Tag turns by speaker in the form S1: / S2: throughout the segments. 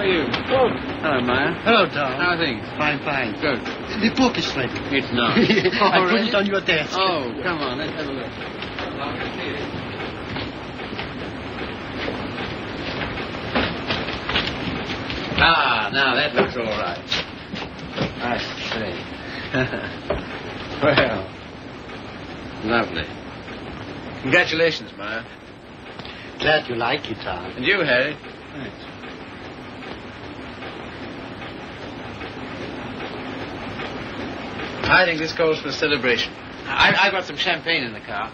S1: are you?
S2: Oh.
S1: Hello, Maya.
S2: Hello, Tom.
S1: How are things?
S2: Fine, fine.
S1: Good.
S2: The book is ready.
S1: It's not.
S2: I put it on your desk.
S1: Oh, come on. Let's have a look. Ah, now that looks all right. I see. Well, lovely. Congratulations, Maya.
S2: Glad you like it, Tom.
S1: And you, Harry. Thanks. I think this calls for a celebration. I've got some champagne in the car.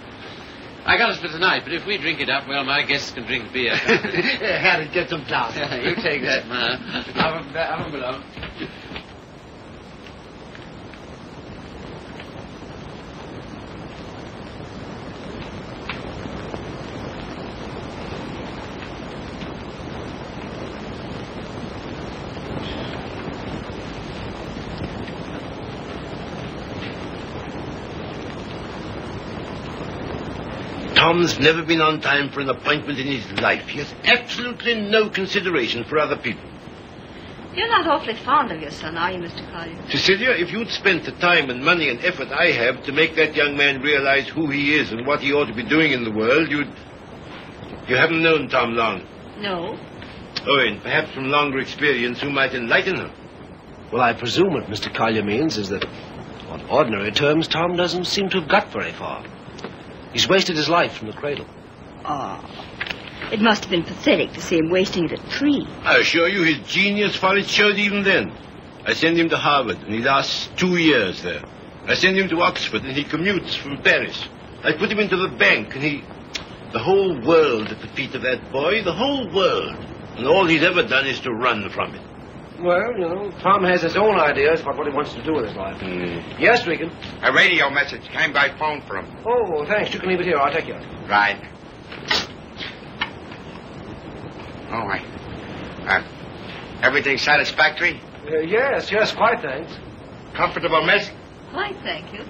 S1: I got it for tonight, but if we drink it up, well, my guests can drink beer.
S2: Harry, get some glass.
S1: You take that, Maya. Up below.
S3: Tom's never been on time for an appointment in his life. He has absolutely no consideration for other people.
S4: You're not awfully fond of your son, are you, Mr. Collier?
S3: Cecilia, if you'd spent the time and money and effort I have to make that young man realize who he is and what he ought to be doing in the world, You haven't known Tom long.
S4: No.
S3: Oh, and perhaps from longer experience who might enlighten him.
S5: Well, I presume what Mr. Collier means is that, on ordinary terms, Tom doesn't seem to have got very far. He's wasted his life from the cradle.
S4: Oh, it must have been pathetic to see him wasting it at 3.
S3: I assure you his genius for it showed even then. I sent him to Harvard, and he lasts 2 years there. I sent him to Oxford, and he commutes from Paris. I put him into the bank, and the whole world at the feet of that boy, the whole world. And all he's ever done is to run from it.
S5: Well, you know, Tom has his own ideas about what he wants to do with his life. Yes, Regan?
S6: A radio message came by phone for him.
S5: Oh, thanks. You can leave it here. I'll take you.
S6: Right. All right. Everything satisfactory?
S5: Yes, quite, thanks.
S6: Comfortable, miss?
S4: Why, thank you.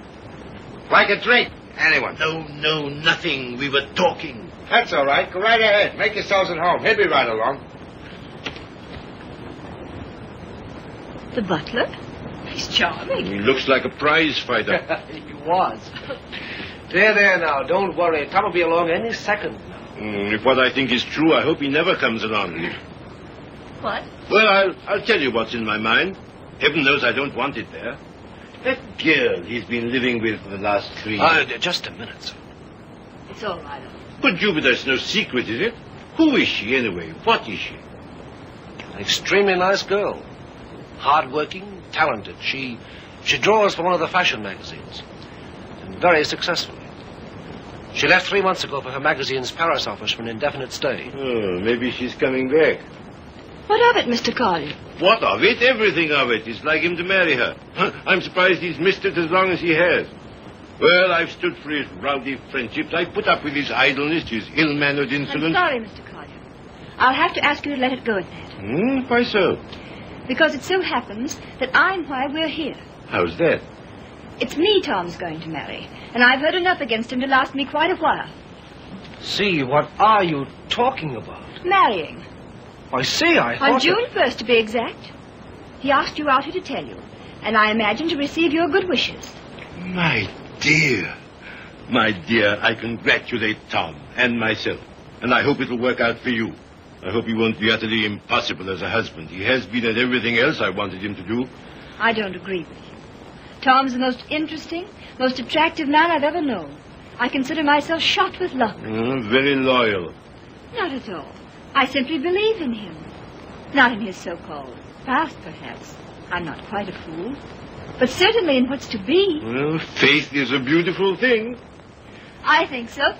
S6: Like a drink? Anyone?
S3: No, nothing. We were talking.
S6: That's all right. Go right ahead. Make yourselves at home. He'll be right along.
S4: The butler? He's charming.
S3: He looks like a prize fighter.
S5: He was. There now. Don't worry. Tom will be along any second.
S3: If what I think is true, I hope he never comes along.
S4: What?
S3: Well, I'll tell you what's in my mind. Heaven knows I don't want it there. That girl he's been living with for the last 3 years.
S5: Just a minute, sir.
S4: It's all right.
S3: But Jupiter's no secret, is it? Who is she, anyway? What is she?
S5: An extremely nice girl. Hard-working, talented. She draws for one of the fashion magazines. And very successfully. She left 3 months ago for her magazine's Paris office for an indefinite stay.
S3: Oh, maybe she's coming back.
S4: What of it, Mr. Collier?
S3: What of it? Everything of it. It's like him to marry her. I'm surprised he's missed it as long as he has. Well, I've stood for his rowdy friendships. I've put up with his idleness, his ill-mannered insolence.
S4: I'm sorry, Mr. Collier. I'll have to ask you to let it go at that.
S3: Why so?
S4: Because it so happens that I'm why we're here.
S3: How's that?
S4: It's me Tom's going to marry, and I've heard enough against him to last me quite a while.
S5: See, what are you talking about?
S4: Marrying.
S5: I see, I thought...
S4: On June 1st, to be exact. He asked you out here to tell you, and I imagine to receive your good wishes.
S3: My dear, I congratulate Tom and myself, and I hope it'll work out for you. I hope he won't be utterly impossible as a husband. He has been at everything else I wanted him to do.
S4: I don't agree with you. Tom's the most interesting, most attractive man I've ever known. I consider myself shot with luck.
S3: Very loyal.
S4: Not at all. I simply believe in him. Not in his so-called past, perhaps. I'm not quite a fool. But certainly in what's to be.
S3: Well, faith is a beautiful thing.
S4: I think so.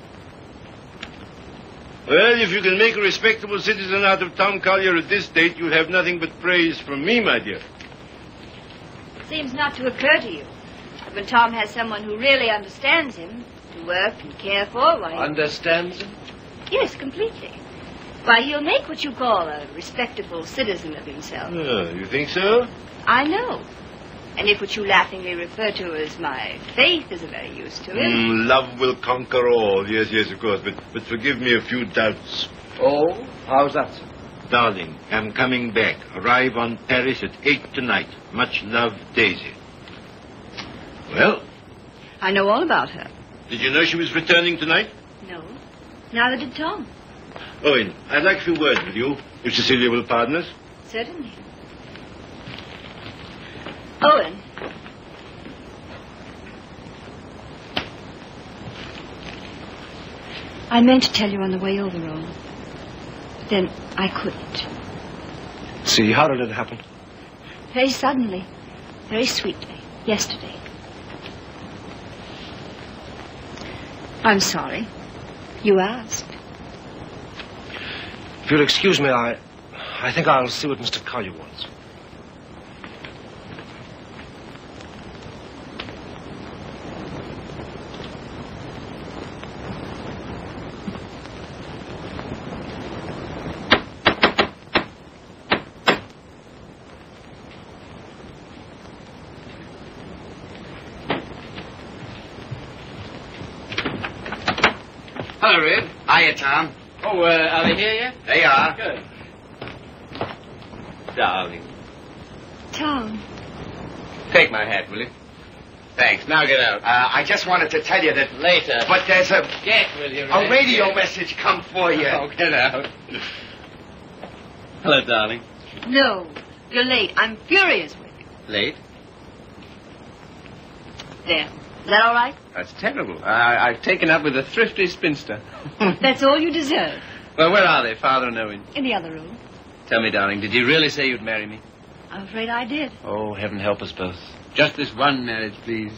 S3: Well, if you can make a respectable citizen out of Tom Collier at this date, you'll have nothing but praise from me, my dear.
S4: Seems not to occur to you that when Tom has someone who really understands him, to work and care for, why...
S5: Understands him?
S4: Yes, completely. Why, he'll make what you call a respectable citizen of himself.
S3: Oh, you think so?
S4: I know. And if what you laughingly refer to as my faith is of any use to him...
S3: Love will conquer all. Yes, of course. But forgive me a few doubts.
S5: Oh? How's that, sir?
S3: Darling, I'm coming back. Arrive on Paris at 8 tonight. Much love, Daisy. Well,
S4: I know all about her.
S3: did you know she was returning tonight?
S4: No. Neither did Tom.
S3: Owen, I'd like a few words with you, if Cecilia will pardon us.
S4: Certainly. Owen. I meant to tell you on the way over, Owen. But then I couldn't.
S5: See, how did it happen?
S4: Very suddenly. Very sweetly. Yesterday. I'm sorry. You asked.
S5: If you'll excuse me, I think I'll see what Mr. Collier wants.
S1: Hello, Red.
S6: Hiya, Tom.
S1: Oh, are they here yet?
S6: They are.
S1: Good. Darling.
S4: Tom.
S6: Take my hat, will you? Thanks.
S1: Now get out.
S6: I just wanted to tell you that...
S1: Later.
S6: But there's a
S1: Get, will you,
S6: a
S1: Red?
S6: radio
S1: Get.
S6: message come for you.
S1: Oh, get out. Hello, darling.
S4: No. You're late. I'm furious with you.
S1: Late?
S4: There. Is that all right?
S1: That's terrible. I've taken up with a thrifty spinster.
S4: That's all you deserve.
S1: Well, where are they, Father and Owen?
S4: In the other room.
S1: Tell me, darling, did you really say you'd marry me?
S4: I'm afraid I did.
S1: Oh, heaven help us both. Just this one marriage, please.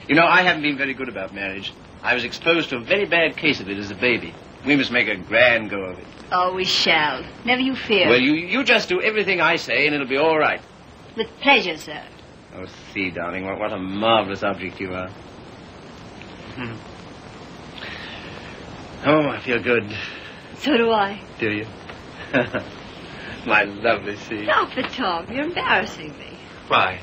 S1: You know, I haven't been very good about marriage. I was exposed to a very bad case of it as a baby. We must make a grand go of it.
S4: Oh, we shall. Never you fear.
S1: Well, you just do everything I say, and it'll be all right.
S4: With pleasure, sir.
S1: Oh, see, darling, what a marvelous object you are. Oh, I feel good.
S4: So do I.
S1: Do you? My lovely sea.
S4: Stop it, Tom. You're embarrassing me.
S1: Why?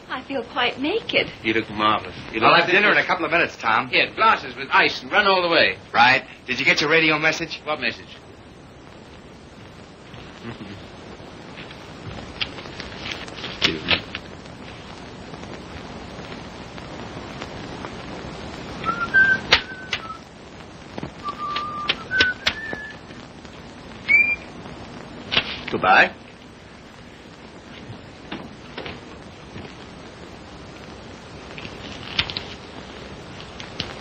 S4: I feel quite naked.
S1: You look marvelous.
S6: I'll have dinner in a couple of minutes, Tom.
S1: Here, glasses with ice and run all the way.
S6: Right. Did you get your radio message?
S1: What message? Excuse me. Goodbye.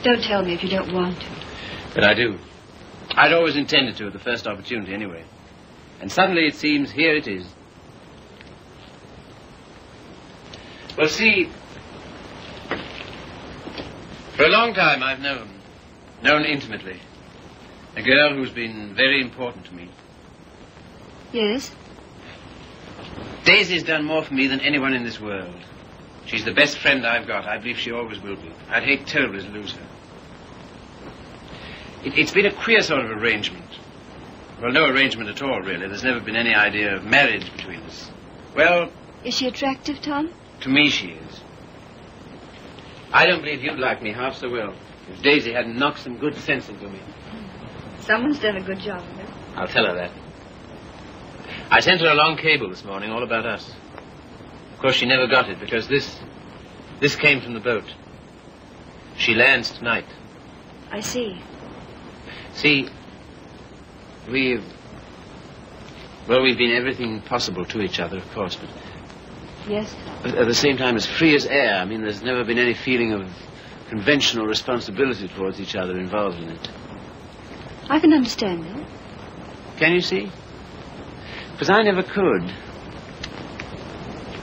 S4: Don't tell me if you don't want to.
S1: But I do. I'd always intended to at the first opportunity anyway. And suddenly it seems here it is. Well, see, for a long time I've known intimately, a girl who's been very important to me.
S4: Yes?
S1: Daisy's done more for me than anyone in this world. She's the best friend I've got. I believe she always will be. I'd hate terribly to lose her. It's been a queer sort of arrangement. Well, no arrangement at all, really. There's never been any idea of marriage between us. Well...
S4: Is she attractive, Tom?
S1: To me, she is. I don't believe you'd like me half so well if Daisy hadn't knocked some good sense into me.
S4: Someone's done a good job of it.
S1: I'll tell her that. I sent her a long cable this morning all about us. Of course, she never got it because this came from the boat. She lands tonight.
S4: I see.
S1: See, we've been everything possible to each other, of course, but
S4: Yes?
S1: at the same time as free as air. I mean, there's never been any feeling of conventional responsibility towards each other involved in it.
S4: I can understand that.
S1: Can you see? Because I never could.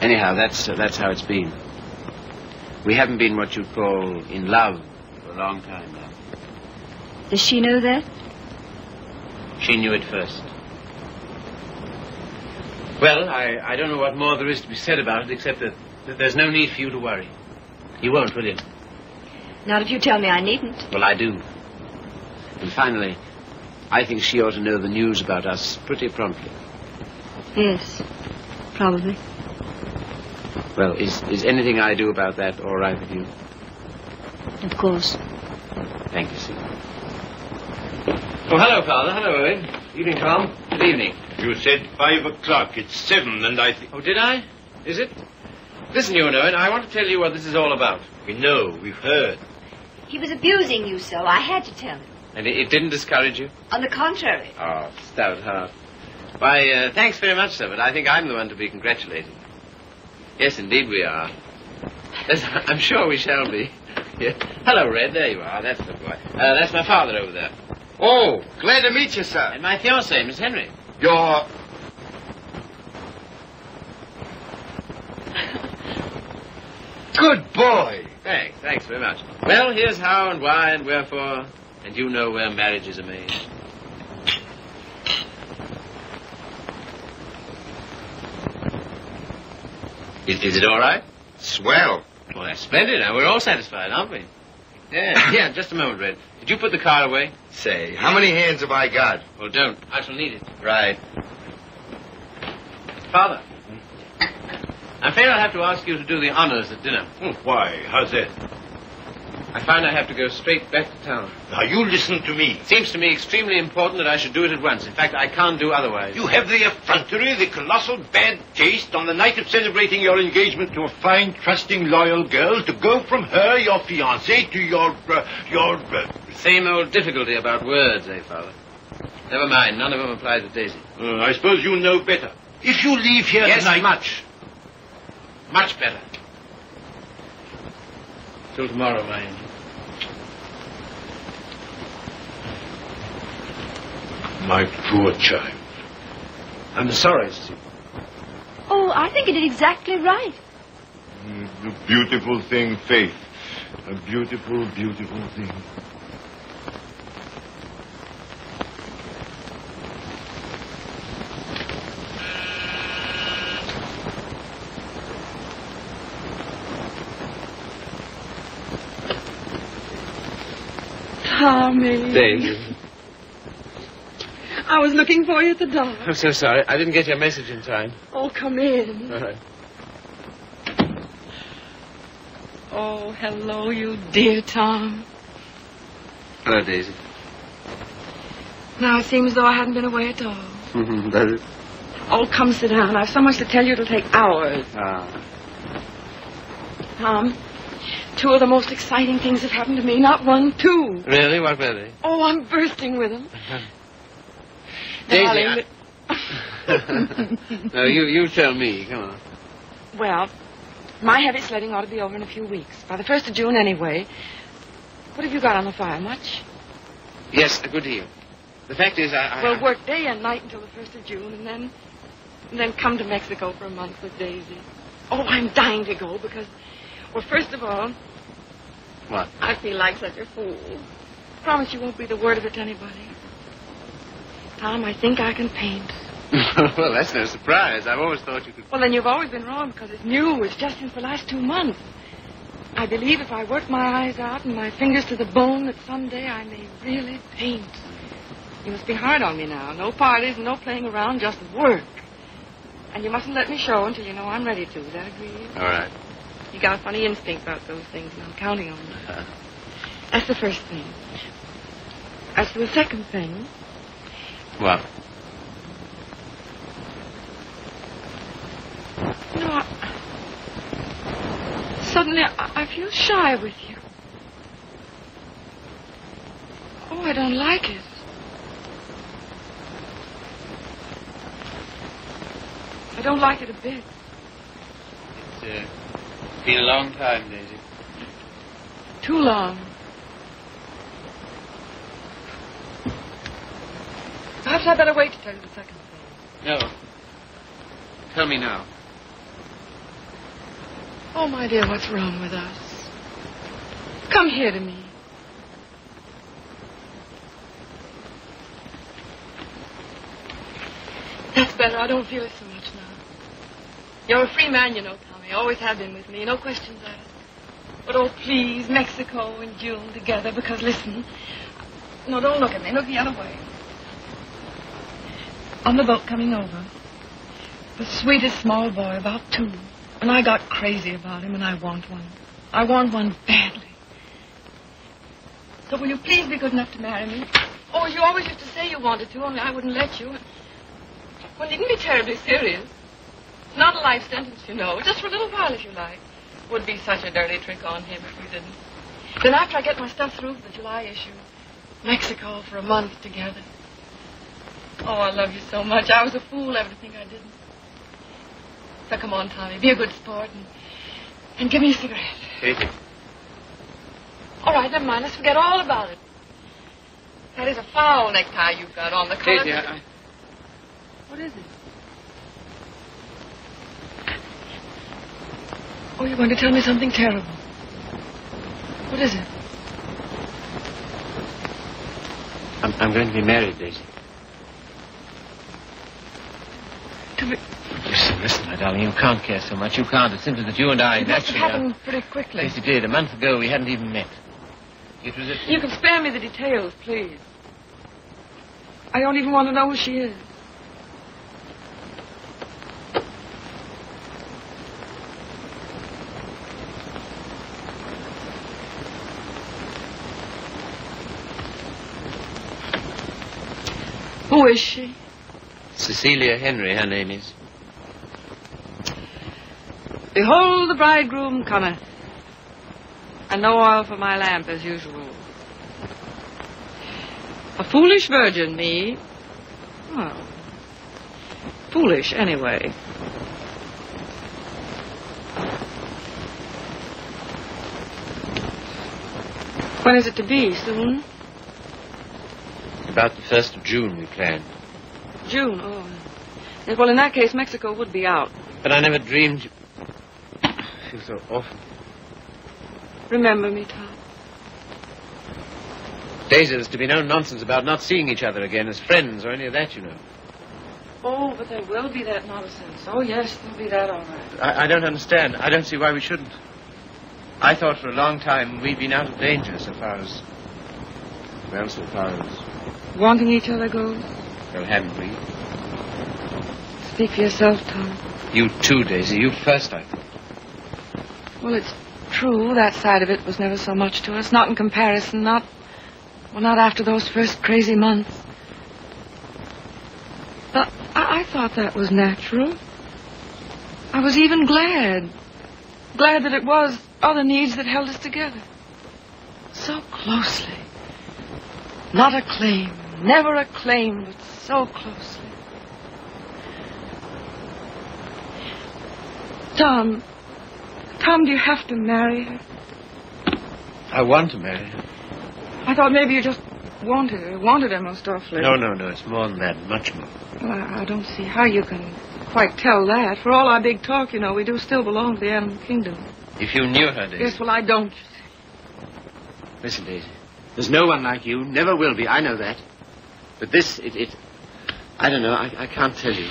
S1: Anyhow, that's how it's been. We haven't been what you'd call in love for a long time now.
S4: Does she know that?
S1: She knew it first. Well, I don't know what more there is to be said about it, except that there's no need for you to worry. You won't, will you?
S4: Not if you tell me I needn't.
S1: Well, I do. And finally, I think she ought to know the news about us pretty promptly.
S4: Yes, probably.
S1: Well, is anything I do about that all right with you?
S4: Of course.
S1: Thank you, Sue. Oh, hello, Father. Hello, Owen. Evening, Tom. Good evening.
S3: You said 5 o'clock. It's 7, and I think...
S1: Oh, did I? Is it? Listen, you, Owen, I want to tell you what this is all about.
S3: We know. We've heard.
S4: He was abusing you so. I had to tell him.
S1: And it didn't discourage you?
S4: On the contrary.
S1: Oh, stout heart. Why, thanks very much, sir, but I think I'm the one to be congratulated. Yes, indeed we are. I'm sure we shall be. Yeah. Hello, Red. There you are. That's the boy. That's my father over there.
S6: Oh, glad to meet you, sir.
S1: And my fiancée, Miss Henry.
S6: You're... Good boy.
S1: Thanks very much. Well, here's how and why and wherefore, and you know where marriages are made. Is it all right?
S6: Swell.
S1: Well, that's splendid. Now, we're all satisfied, aren't we? Yeah, just a moment, Red. Did you put the car away?
S6: Say, how many hands have I got?
S1: Well, don't. I shall need it.
S6: Right.
S1: Father, I'm afraid I'll have to ask you to do the honors at dinner.
S3: Why? How's that?
S1: I find I have to go straight back to town.
S3: Now, you listen to me.
S1: It seems to me extremely important that I should do it at once. In fact, I can't do otherwise.
S3: You have the effrontery, the colossal bad taste on the night of celebrating your engagement to a fine, trusting, loyal girl to go from her, your fiancée, to your...
S1: Same old difficulty about words, eh, Father? Never mind. None of them apply to Daisy.
S3: I suppose you know better. If you leave here tonight...
S1: Yes, much. Much better. Till tomorrow, my angel.
S3: My poor child.
S1: I'm sorry, Steve.
S4: Oh, I think you did exactly right.
S3: A beautiful thing, Faith. A beautiful, beautiful thing.
S7: Tommy.
S1: Daisy.
S7: I was looking for you at the door.
S1: I'm so sorry. I didn't get your message in time.
S7: Oh, come in.
S1: All right.
S7: Oh, hello, you dear Tom.
S1: Hello, Daisy.
S7: Now it seems as though I hadn't been away at all.
S1: Does it?
S7: Oh, come sit down. I've so much to tell you it'll take hours. Tom, two of the most exciting things have happened to me. Not one, two.
S1: Really? What were they?
S7: Oh, I'm bursting with them.
S1: Daisy, No, you tell me. Come on.
S7: Well, my heavy sledding ought to be over in a few weeks. By the 1st of June, anyway. What have you got on the fire? Much?
S1: Yes, a good deal. The fact is,
S7: Well, work day and night until the 1st of June, and then come to Mexico for a month with Daisy. Oh, I'm dying to go because, well, first of all...
S1: What?
S7: I feel like such a fool. Promise you won't breathe a word of it to anybody. Tom, I think I can paint.
S1: Well, that's no surprise. I've always thought you could...
S7: Well, then you've always been wrong because it's new. It's just since the last 2 months. I believe if I work my eyes out and my fingers to the bone that someday I may really paint. You must be hard on me now. No parties and no playing around, just work. And you mustn't let me show until you know I'm ready to. Is that agreed?
S1: All right.
S7: You got a funny instinct about those things, and I'm counting on you. That's the first thing. As for the second thing...
S1: What?
S7: You know, suddenly I feel shy with you. Oh, I don't like it. I don't like it a bit.
S1: It's been a long time, Daisy.
S7: Too long. Perhaps I'd better wait to tell you the second thing.
S1: No. Tell me now.
S7: Oh, my dear, what's wrong with us? Come here to me. That's better. I don't feel it so much now. You're a free man, you know, Tommy. Always have been with me. No questions asked. But, oh, please, Mexico and June together, because, listen. No, don't look at me. Look the other way. On the boat coming over, the sweetest small boy, about 2. And I got crazy about him, and I want one. I want one badly. So will you please be good enough to marry me? Oh, you always used to say you wanted to, only I wouldn't let you. Well, needn't be terribly serious. Not a life sentence, you know. Just for a little while, if you like. Would be such a dirty trick on him if we didn't. Then after I get my stuff through for the July issue, Mexico for a month together. Oh, I love you so much. I was a fool ever to think I didn't. So come on, Tommy, be a good sport and give me a cigarette.
S1: Katie.
S7: All right, never mind. Let's forget all about it. That is a foul necktie you've got on. The color.
S1: Katie,
S7: What is it? Oh, you're going to tell me something terrible. What is it?
S1: I'm going to be married, Daisy. Listen, my darling, you can't care so much. You can't. It's simply that you and I
S7: It must have
S1: naturally
S7: happened pretty quickly.
S1: Yes, it did. A month ago, we hadn't even met. It was at...
S7: You can spare me the details, please. I don't even want to know who she is. Who is she?
S1: Cecilia Henry, her name is.
S7: Behold, the bridegroom cometh, and no oil for my lamp as usual. A foolish virgin, me. Well, foolish anyway. When is it to be? Soon?
S1: About the 1st of June, we planned.
S7: June, oh. Yes, well, in that case, Mexico would be out.
S1: But I never dreamed... I feel so awful.
S7: Remember me, Tom.
S1: Daisy, there's to be no nonsense about not seeing each other again as friends or any of that, you know.
S7: Oh, but there will be that nonsense. Oh, yes, there'll be that all right.
S1: I don't understand. I don't see why we shouldn't. I thought for a long time we'd been out of danger so far as... Well, so far as...
S7: Wanting each other goes?
S1: Well, haven't we?
S7: Speak for yourself, Tom.
S1: You too, Daisy. You first, I think.
S7: Well, it's true. That side of it was never so much to us. Not in comparison. Not after those first crazy months. But I thought that was natural. I was even glad. Glad that it was other needs that held us together. So closely. Not a claim. Never a claim, but so closely. Tom, do you have to marry her?
S1: I want to marry her.
S7: I thought maybe you just wanted her most awfully.
S1: No, it's more than that, much more.
S7: Well, I don't see how you can quite tell that. For all our big talk, you know, we do still belong to the animal kingdom.
S1: If you knew her, Daisy.
S7: Yes, well, I don't.
S1: Listen, Daisy. There's no one like you. Never will be. I know that. But this, I don't know. I can't tell you.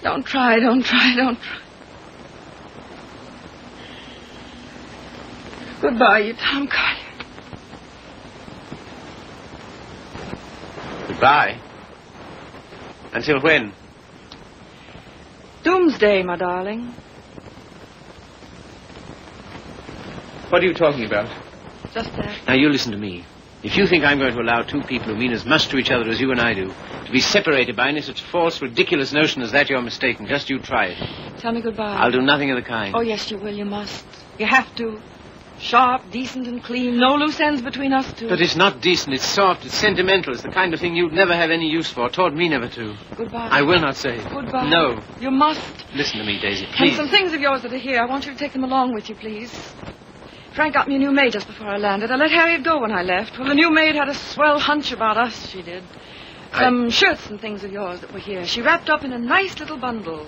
S7: Don't try. Goodbye, you Tom Collier.
S1: Goodbye. Until when?
S7: Doomsday, my darling.
S1: What are you talking about?
S7: Just that.
S1: Now, you listen to me. If you think I'm going to allow two people who mean as much to each other as you and I do to be separated by any such false, ridiculous notion as that, you're mistaken. Just you try it.
S7: Tell me goodbye.
S1: I'll do nothing of the kind.
S7: Oh, yes, you will. You must. You have to. Sharp, decent, and clean. No loose ends between us two.
S1: But it's not decent. It's soft. It's sentimental. It's the kind of thing you'd never have any use for. Taught me never to.
S7: Goodbye.
S1: I will not say it.
S7: Goodbye.
S1: No.
S7: You must.
S1: Listen to me, Daisy,
S7: And
S1: please.
S7: some things of yours that are here. I want you to take them along with you, please. Frank got me a new maid just before I landed. I let Harriet go when I left. Well, the new maid had a swell hunch about us, she did. Some shirts and things of yours that were here. She wrapped up in a nice little bundle.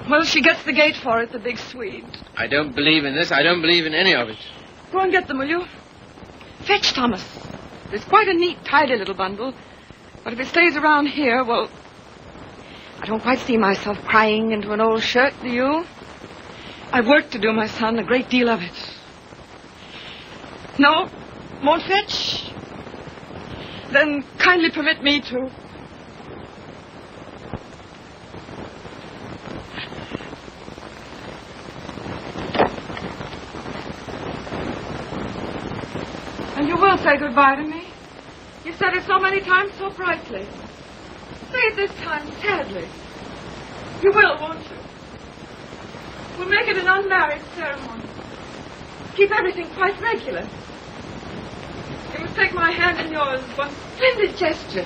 S7: Well, she gets the gate for it, the big Swede.
S1: I don't believe in this. I don't believe in any of it.
S7: Go and get them, will you? Fetch Thomas. It's quite a neat, tidy little bundle. But if it stays around here, well, I don't quite see myself crying into an old shirt, do you? I've work to do, my son, a great deal of it. No? Won't fetch? Then kindly permit me to. And you will say goodbye to me? You said it so many times so brightly. Say it this time sadly. You will, won't you? We'll make it an unmarried ceremony. Keep everything quite regular. You must take my hand in yours, one splendid gesture,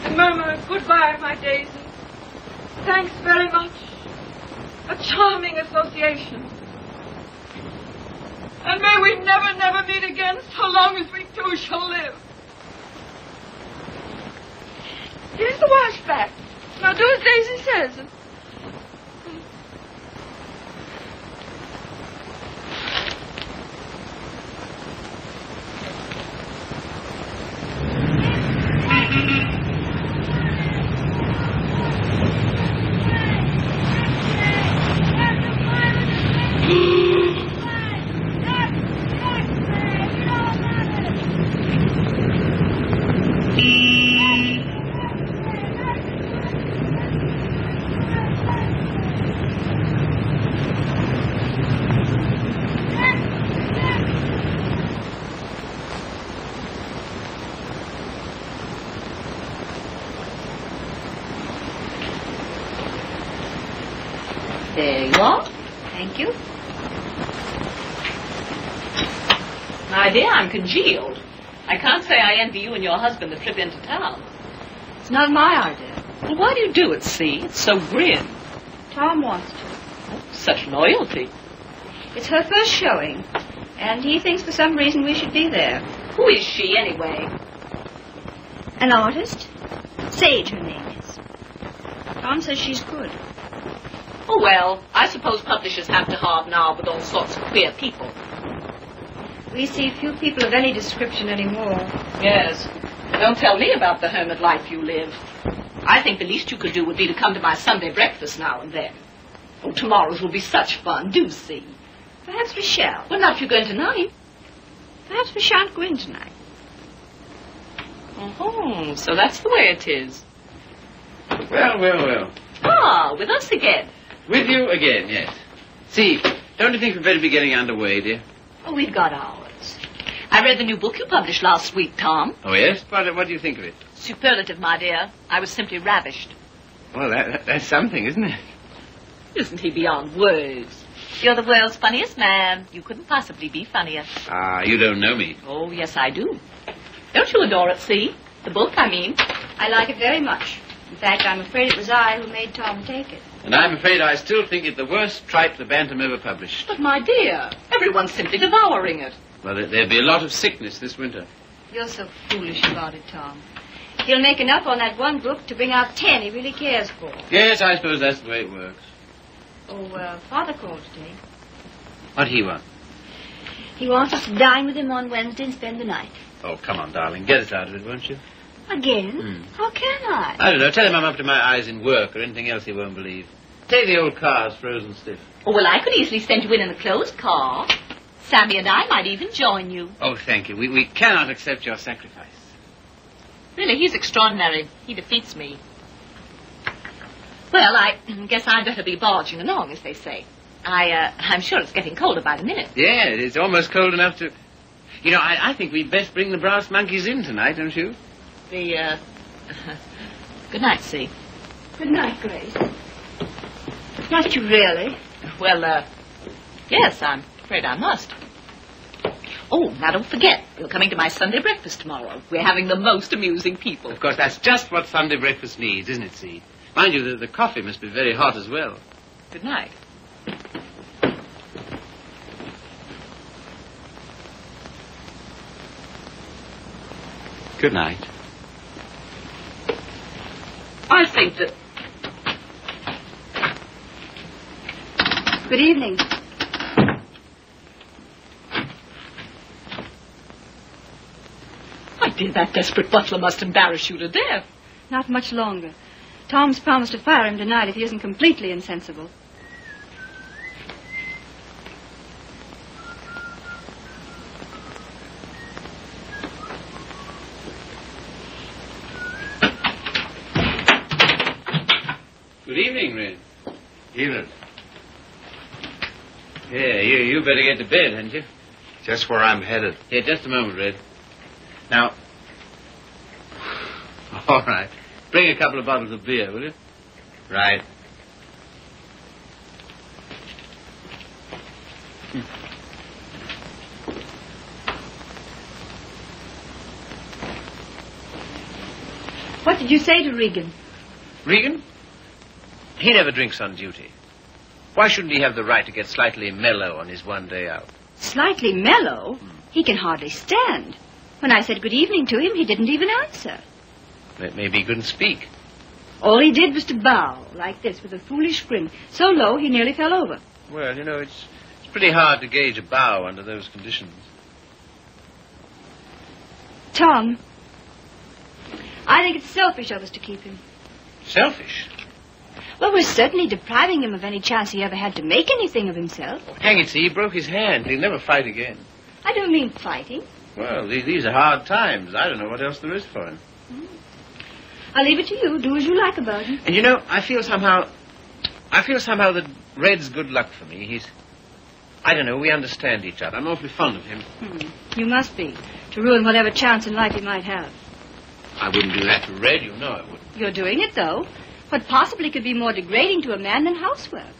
S7: and murmur goodbye, my Daisy. Thanks very much. A charming association. And may we never, never meet again so long as we two shall live. Here's the washback. Now do as Daisy says.
S8: There you are.
S4: Thank you.
S8: My dear, I'm congealed. I can't say I envy you and your husband the trip into town.
S4: It's not my idea.
S8: Well, why do you do it, see? It's so grim.
S4: Tom wants to.
S8: Oh, such loyalty.
S4: It's her first showing, and he thinks for some reason we should be there.
S8: Who is she, anyway?
S4: An artist? Sage, her name is. Tom says she's good.
S8: Oh, well, I suppose publishers have to hobnob with all sorts of queer people.
S4: We see few people of any description anymore.
S8: Yes. Don't tell me about the hermit life you live. I think the least you could do would be to come to my Sunday breakfast now and then. Oh, tomorrow's will be such fun. Do see.
S4: Perhaps we shall.
S8: Well, not if you're going tonight.
S4: Perhaps we shan't go in tonight.
S8: Oh, so that's the way it is.
S1: Well.
S8: Ah, with us again.
S1: With you again, yes. See, don't you think we'd better be getting underway, dear?
S8: Oh, we've got ours. I read the new book you published last week, Tom.
S1: Oh, yes? What do you think of it?
S8: Superlative, my dear. I was simply ravished.
S1: Well, that's something, isn't it?
S8: Isn't he beyond words? You're the world's funniest man. You couldn't possibly be funnier.
S1: Ah, you don't know me.
S8: Oh, yes, I do. Don't you adore it, see? The book, I mean.
S4: I like it very much. In fact, I'm afraid it was I who made Tom take it.
S1: And I'm afraid I still think it the worst tripe the Bantam ever published.
S8: But, my dear, everyone's simply devouring it.
S1: Well, there'll be a lot of sickness this winter.
S4: You're so foolish about it, Tom. He'll make enough on that one book to bring out 10 he really cares for.
S1: Yes, I suppose that's the way it works.
S4: Oh, Father called today.
S1: What'd he want?
S4: He wants us to dine with him on Wednesday and spend the night.
S1: Oh, come on, darling. Get us out of it, won't you?
S4: Again? How can I?
S1: I don't know. Tell him I'm up to my eyes in work or anything else he won't believe. Take the old car's frozen stiff.
S8: Oh, well, I could easily send you in a closed car. Sammy and I might even join you.
S1: Oh, thank you. We cannot accept your sacrifice.
S8: Really, he's extraordinary. He defeats me. Well, I guess I'd better be barging along, as they say. I'm sure it's getting colder by the minute.
S1: Yeah, it's almost cold enough to... You know, I think we'd best bring the brass monkeys in tonight, don't you?
S8: Good night, See.
S4: Good night, Grace. Must you really?
S8: Well, yes, I'm afraid I must. Oh, now don't forget, you're coming to my Sunday breakfast tomorrow. We're having the most amusing people.
S1: Of course, that's just what Sunday breakfast needs, isn't it, See? Mind you, the coffee must be very hot as well.
S8: Good night.
S1: Good night.
S8: I think that...
S4: Good evening.
S8: My dear, that desperate butler must embarrass you to death.
S4: Not much longer. Tom's promised to fire him tonight if he isn't completely insensible.
S1: Good evening, Red.
S6: Evening.
S1: Yeah, you better get to bed, hadn't you?
S6: Just where I'm headed.
S1: Yeah, just a moment, Red. Now, All right. Bring a couple of bottles of beer, will you? Right.
S4: What did you say to Regan?
S1: Regan? He never drinks on duty. Why shouldn't he have the right to get slightly mellow on his one day out?
S4: Slightly mellow? He can hardly stand. When I said good evening to him, he didn't even answer.
S1: Maybe he couldn't speak.
S4: All he did was to bow, like this, with a foolish grin, so low he nearly fell over.
S1: Well, it's pretty hard to gauge a bow under those conditions.
S4: Tom, I think it's selfish of us to keep him.
S1: Selfish?
S4: Well, we're certainly depriving him of any chance he ever had to make anything of himself.
S1: Hang it, see, he broke his hand. He'll never fight again.
S4: I don't mean fighting.
S1: Well, these are hard times. I don't know what else there is for him.
S4: I'll leave it to you. Do as you like about him.
S1: And I feel somehow that Red's good luck for me. I don't know, we understand each other. I'm awfully fond of him.
S4: You must be, to ruin whatever chance in life he might have.
S1: I wouldn't do that to Red, you know I wouldn't.
S4: You're doing it, though. What possibly could be more degrading to a man than housework?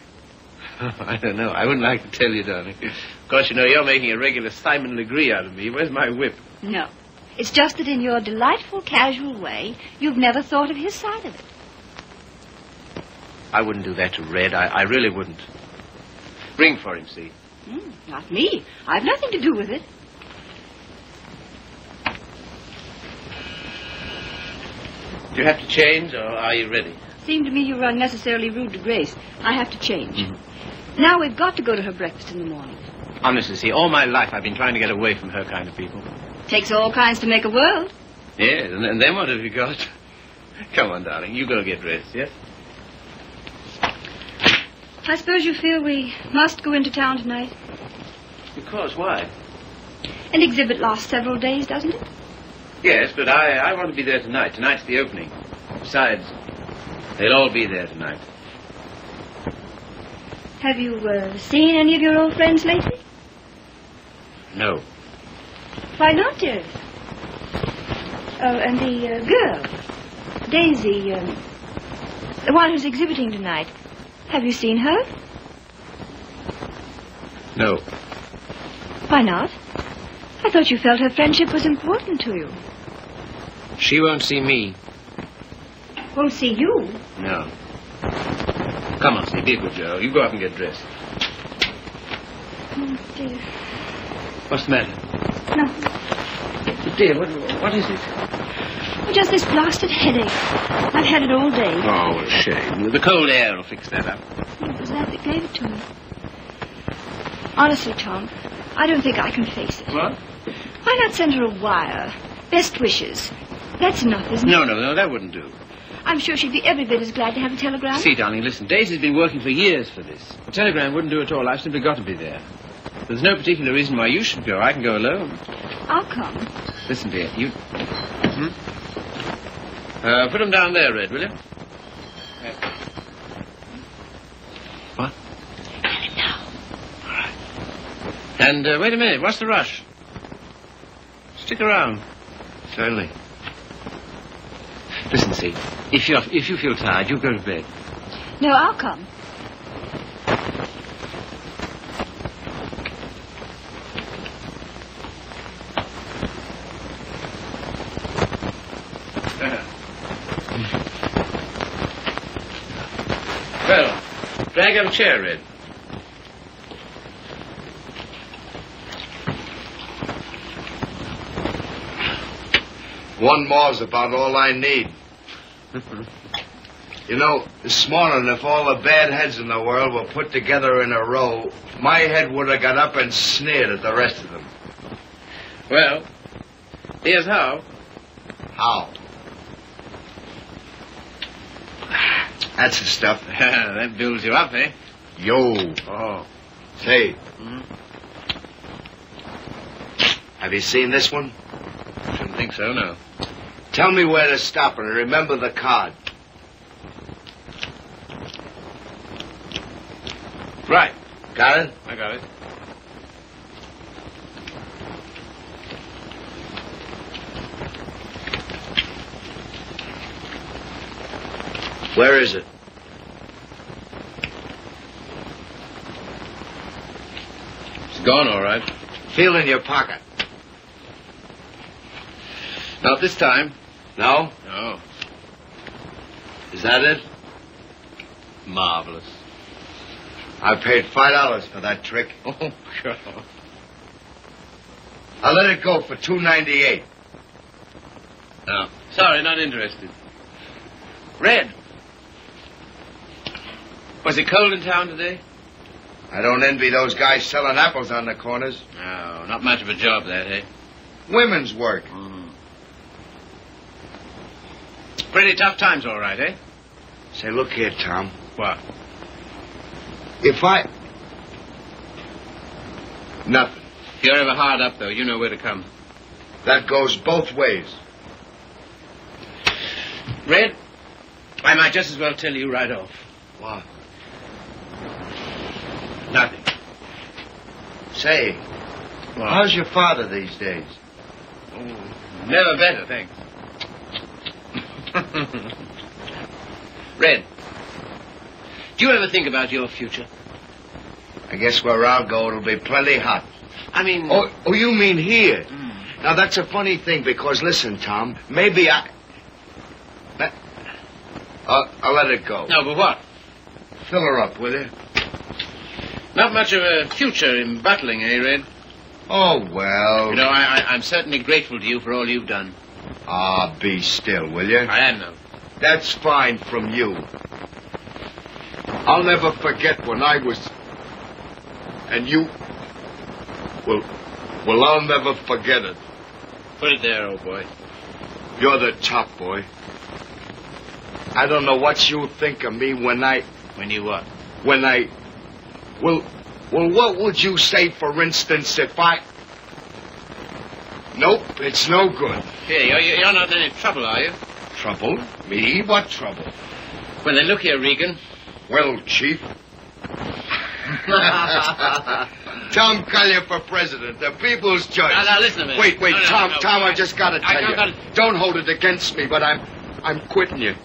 S1: I don't know. I wouldn't like to tell you, darling. Of course, you're making a regular Simon Legree out of me. Where's my whip?
S4: No. It's just that in your delightful, casual way, you've never thought of his side of it.
S1: I wouldn't do that to Red. I really wouldn't. Ring for him, see?
S4: Not me. I've nothing to do with it.
S1: Do you have to change, or are you ready?
S4: Seemed to me you were unnecessarily rude to Grace. I have to change. Now we've got to go to her breakfast in the morning.
S1: Honestly, see, all my life I've been trying to get away from her kind of people.
S4: Takes all kinds to make a world.
S1: Yes, and then what have you got? Come on, darling, you go get dressed, yes?
S4: I suppose you feel we must go into town tonight.
S1: Of course, why?
S4: An exhibit lasts several days, doesn't it?
S1: Yes, but I want to be there tonight. Tonight's the opening. Besides, they'll all be there tonight.
S4: Have you seen any of your old friends lately?
S1: No.
S4: Why not, dear? Oh, and the girl, Daisy, the one who's exhibiting tonight. Have you seen her?
S1: No.
S4: Why not? I thought you felt her friendship was important to you.
S1: She won't see me.
S4: Won't see you?
S1: No. Come on, see, be a good girl. You go up and get dressed.
S4: Oh, dear.
S1: What's the matter?
S4: No.
S1: Dear, what is it?
S4: Oh, just this blasted headache. I've had it all day.
S1: Oh, what a shame. The cold air will fix that up.
S4: It was that gave it to me. Honestly, Tom, I don't think I can face it.
S1: What?
S4: Why not send her a wire? Best wishes. That's enough, isn't it?
S1: No, that wouldn't do.
S4: I'm sure she'd be every bit as glad to have a telegram.
S1: See, darling, listen. Daisy's been working for years for this. A telegram wouldn't do at all. I've simply got to be there. There's no particular reason why you should go. I can go alone.
S4: I'll come.
S1: Listen, dear, you... put them down there, Red, will you? What?
S4: Have it now.
S1: All right. And wait a minute. What's the rush? Stick around. Certainly. Listen, see, if you feel tired, you go to bed.
S4: No, I'll come.
S1: Well, drag up a chair, Red.
S6: One more's about all I need. This morning, if all the bad heads in the world were put together in a row, my head would have got up and sneered at the rest of them.
S1: Well, here's how.
S6: How? That's the stuff.
S1: That builds you up, eh?
S6: Yo.
S1: Oh.
S6: Say. Have you seen this one?
S1: Shouldn't think so, no.
S6: Tell me where to stop and remember the card.
S1: Right.
S6: Got it?
S1: I got it.
S6: Where is it?
S1: It's gone, all right.
S6: Feel in your pocket.
S1: Not this time.
S6: No?
S1: No.
S6: Is that it?
S1: Marvelous.
S6: I paid $5 for that trick.
S1: Oh, God.
S6: I'll let it go for $2.98.
S1: No. Sorry, not interested. Red. Was it cold in town today?
S6: I don't envy those guys selling apples on the corners.
S1: No, not much of a job, that, eh?
S6: Women's work.
S1: Pretty tough times, all right, eh?
S6: Say, look here, Tom.
S1: What?
S6: If I... Nothing.
S1: If you're ever hard up, though, you know where to come.
S6: That goes both ways.
S1: Red, I might just as well tell you right off.
S6: What?
S1: Nothing.
S6: Say,
S1: What?
S6: how's your father these days?
S1: Oh, never better, thanks. Red, do you ever think about your future?
S6: I guess where I'll go, it'll be plenty hot.
S1: I mean...
S6: Oh, you mean here? Now, that's a funny thing, because, listen, Tom, maybe I'll let it go.
S1: No, but what?
S6: Fill her up, will you?
S1: Not much of a future in battling, eh, Red?
S6: Oh, well...
S1: You know, I'm certainly grateful to you for all you've done.
S6: Ah, be still, will you?
S1: I am, though.
S6: That's fine from you. I'll never forget when I was... And you... Well, I'll never forget it.
S1: Put it there, old boy.
S6: You're the top, boy. I don't know what you think of me when I...
S1: When you what?
S6: When I... Well, what would you say, for instance, if I... Nope, it's no good.
S1: Here, you're not in any trouble, are you?
S6: Trouble? Me? What trouble?
S1: Well, then, look here, Regan.
S6: Well, Chief. Tom Collier for president, the people's choice.
S1: Now, listen to me.
S6: Wait,
S1: No,
S6: Tom,
S1: no.
S6: I just gotta tell you. Don't hold it against me, but I'm quitting you.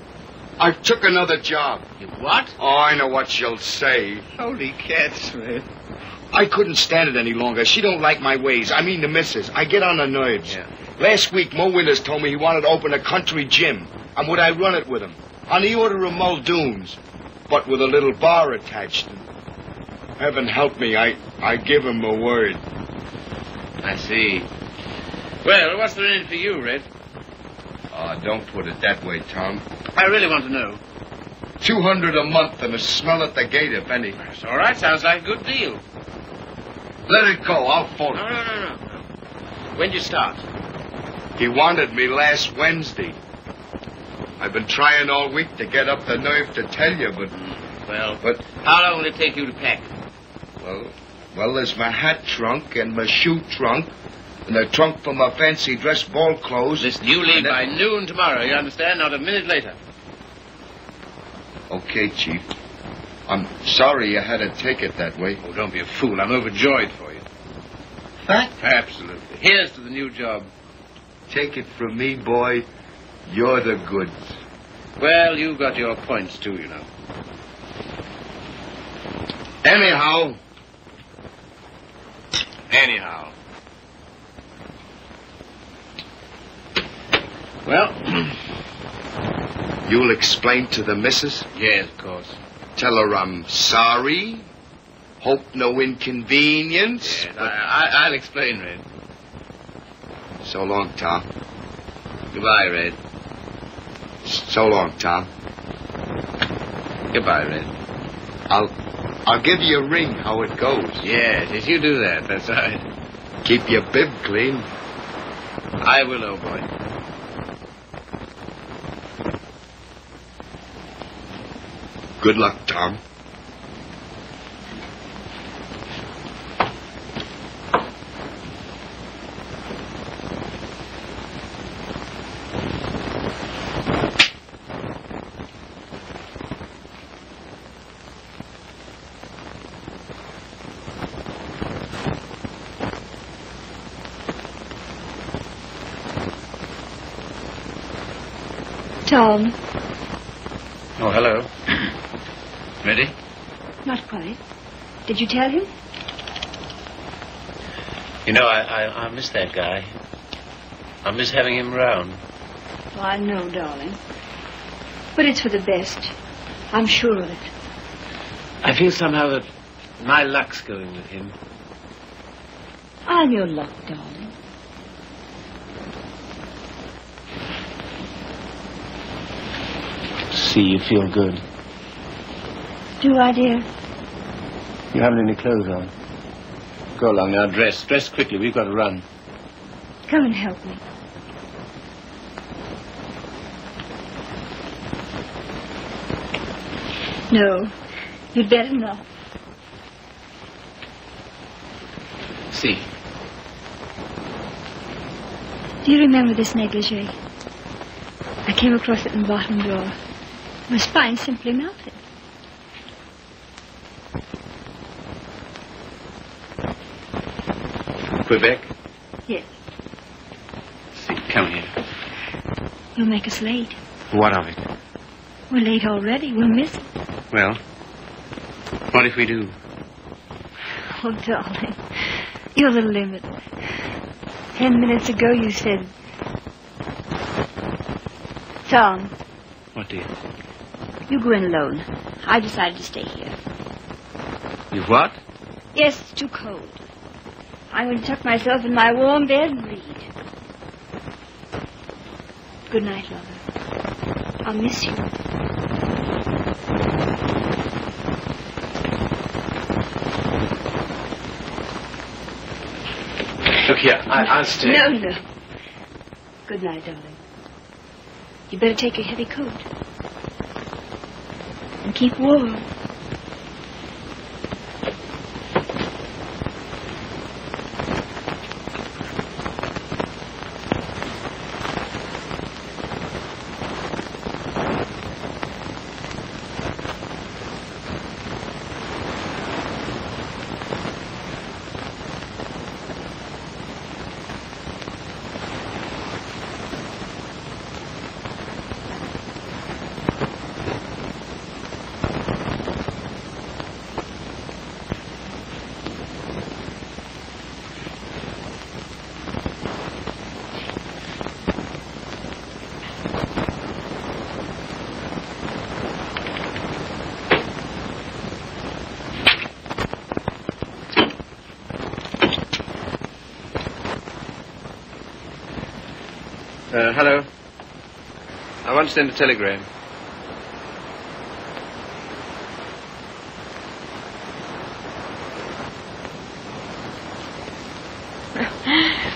S6: I took another job.
S1: You what?
S6: Oh, I know what she'll say.
S1: Holy cats, man.
S6: I couldn't stand it any longer. She don't like my ways. I mean the missus. I get on her nerves.
S1: Yeah.
S6: Last week, Mo Winters told me he wanted to open a country gym. And would I run it with him? On the order of Muldoon's. But with a little bar attached. And heaven help me, I give him a word.
S1: I see. Well, what's there in it for you, Red?
S6: Oh, don't put it that way, Tom.
S1: I really want to know.
S6: $200 a month and a smell at the gate, if any.
S1: That's all right. Sounds like a good deal.
S6: Let it go. I'll phone him.
S1: No. When'd you start?
S6: He wanted me last Wednesday. I've been trying all week to get up the nerve to tell you, but...
S1: But how long will it take you to pack?
S6: Well, there's my hat trunk and my shoe trunk and the trunk for my fancy dress ball clothes.
S1: Listen, you leave by noon tomorrow, you understand? Not a minute later.
S6: Okay, Chief. I'm sorry you had to take it that way.
S1: Oh, don't be a fool. I'm overjoyed for you.
S6: That?
S1: Absolutely. Here's to the new job.
S6: Take it from me, boy. You're the goods.
S1: Well, you got your points, too, you know.
S6: Anyhow.
S1: Well,
S6: you'll explain to the missus?
S1: Yes, of course.
S6: Tell her I'm sorry. Hope no inconvenience.
S1: Yes, I'll explain, Red.
S6: So long, Tom.
S1: Goodbye, Red.
S6: So long, Tom.
S1: Goodbye, Red.
S6: I'll give you a ring how it goes.
S1: Yes, you do that. That's right.
S6: Keep your bib clean.
S1: I will, old boy.
S6: Good luck, Tom.
S4: Tom,
S1: Oh, hello. Ready?
S4: Not quite. Did you tell him?
S1: You know, I miss that guy. I miss having him around.
S4: Oh, I know, darling. But it's for the best. I'm sure of it.
S1: I feel somehow that my luck's going with him.
S4: I'm your luck, darling.
S1: See, you feel good.
S4: Do I, dear?
S1: You haven't any clothes on. Go along now, dress. Dress quickly. We've got to run.
S4: Come and help me. No, you'd better not.
S1: See.
S4: Do you remember this negligee? I came across it in the bottom drawer. It was fine, simply melted.
S1: Quebec?
S4: Yes.
S1: See, come here.
S4: You'll make us late.
S1: What of it?
S4: We're late already. We'll miss it.
S1: Well, what if we do?
S4: Oh, darling, you're the limit. 10 minutes ago you said... Tom.
S1: What, dear?
S4: You go in alone. I've decided to stay here.
S1: You what?
S4: Yes, it's too cold. I'm going to tuck myself in my warm bed and read. Good night, lover. I'll miss you.
S1: Look here, I'll stay.
S4: No. Good night, darling. You better take your heavy coat. And keep warm.
S1: Hello. I want to send a telegram.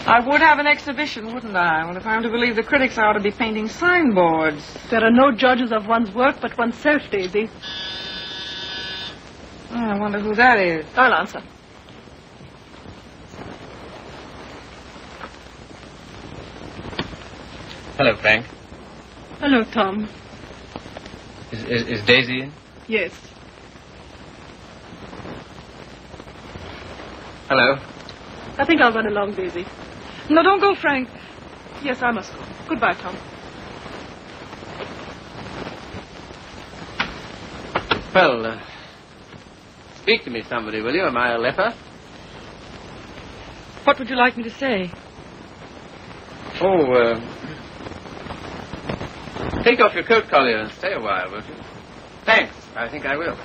S7: I would have an exhibition, wouldn't I? Well, if I'm to believe the critics, I ought to be painting signboards.
S9: There are no judges of one's work but oneself, Daisy.
S7: Oh, I wonder who that is.
S9: I'll answer.
S1: Hello, Frank.
S9: Hello, Tom.
S1: Is Daisy in?
S9: Yes.
S1: Hello.
S9: I think I'll run along, Daisy.
S7: No, don't go, Frank.
S9: Yes, I must go. Goodbye, Tom.
S1: Well, speak to me, somebody, will you? Am I a leper?
S7: What would you like me to say?
S1: Oh, take off your coat collar and stay a while, won't you? Thanks. I think I will.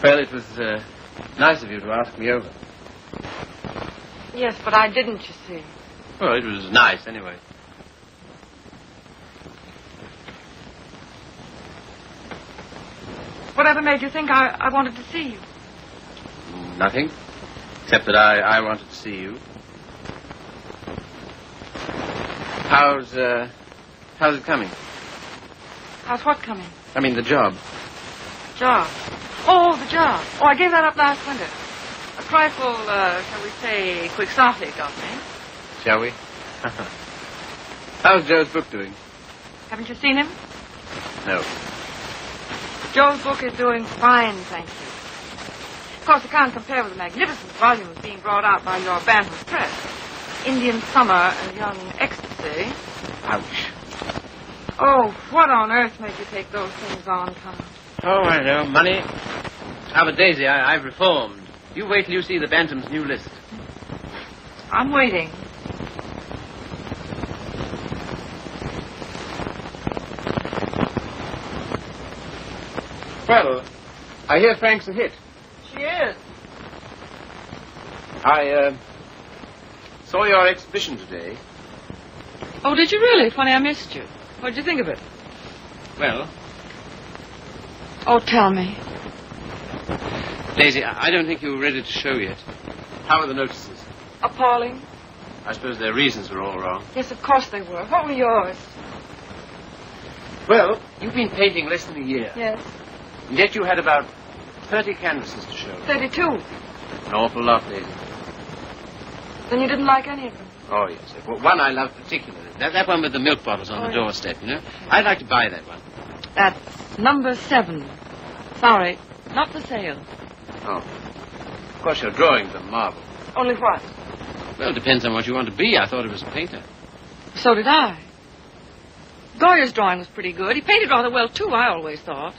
S1: Well, it was nice of you to ask me over.
S7: Yes, but I didn't, you see.
S1: Well, it was nice, anyway.
S7: Whatever made you think I wanted to see you?
S1: Nothing. Except that I wanted to see you. How's it coming?
S7: How's what coming?
S1: I mean, the job.
S7: Job. Oh, the job. Oh, I gave that up last winter. A trifle, shall we say, quixotic of me.
S1: Shall we? How's Joe's book doing?
S7: Haven't you seen him?
S1: No.
S7: Joe's book is doing fine, thank you. Of course, it can't compare with the magnificent volumes being brought out by your Bantam press. Indian Summer and Young Ecstasy.
S1: Ouch.
S7: Oh, what on earth made you take those things on, Tom?
S1: Oh, I know. Money. Ah, but Daisy, I've reformed. You wait till you see the Bantam's new list.
S7: I'm waiting.
S1: Well, I hear Frank's a hit.
S7: She is.
S1: I saw your exhibition today.
S7: Oh, did you really? Funny, I missed you. What did you think of it?
S1: Well,
S7: Oh, tell me.
S1: Daisy, I don't think you were ready to show yet. How are the notices?
S7: Appalling.
S1: I suppose their reasons were all wrong.
S7: Yes, of course they were. What were yours?
S1: Well, you've been painting less than a year.
S7: Yes.
S1: And yet you had about 30 canvases to show.
S7: 32.
S1: An awful lot, Daisy.
S7: Then you didn't like any of them?
S1: Oh, yes. Well, one I love particularly. That one with the milk bottles on the doorstep, you know? I'd like to buy that one.
S7: That's number 7. Sorry, not for sale.
S1: Oh. Of course, your drawings are marvelous.
S7: Only what?
S1: Well, it depends on what you want to be. I thought it was a painter.
S7: So did I. Goya's drawing was pretty good. He painted rather well, too, I always thought.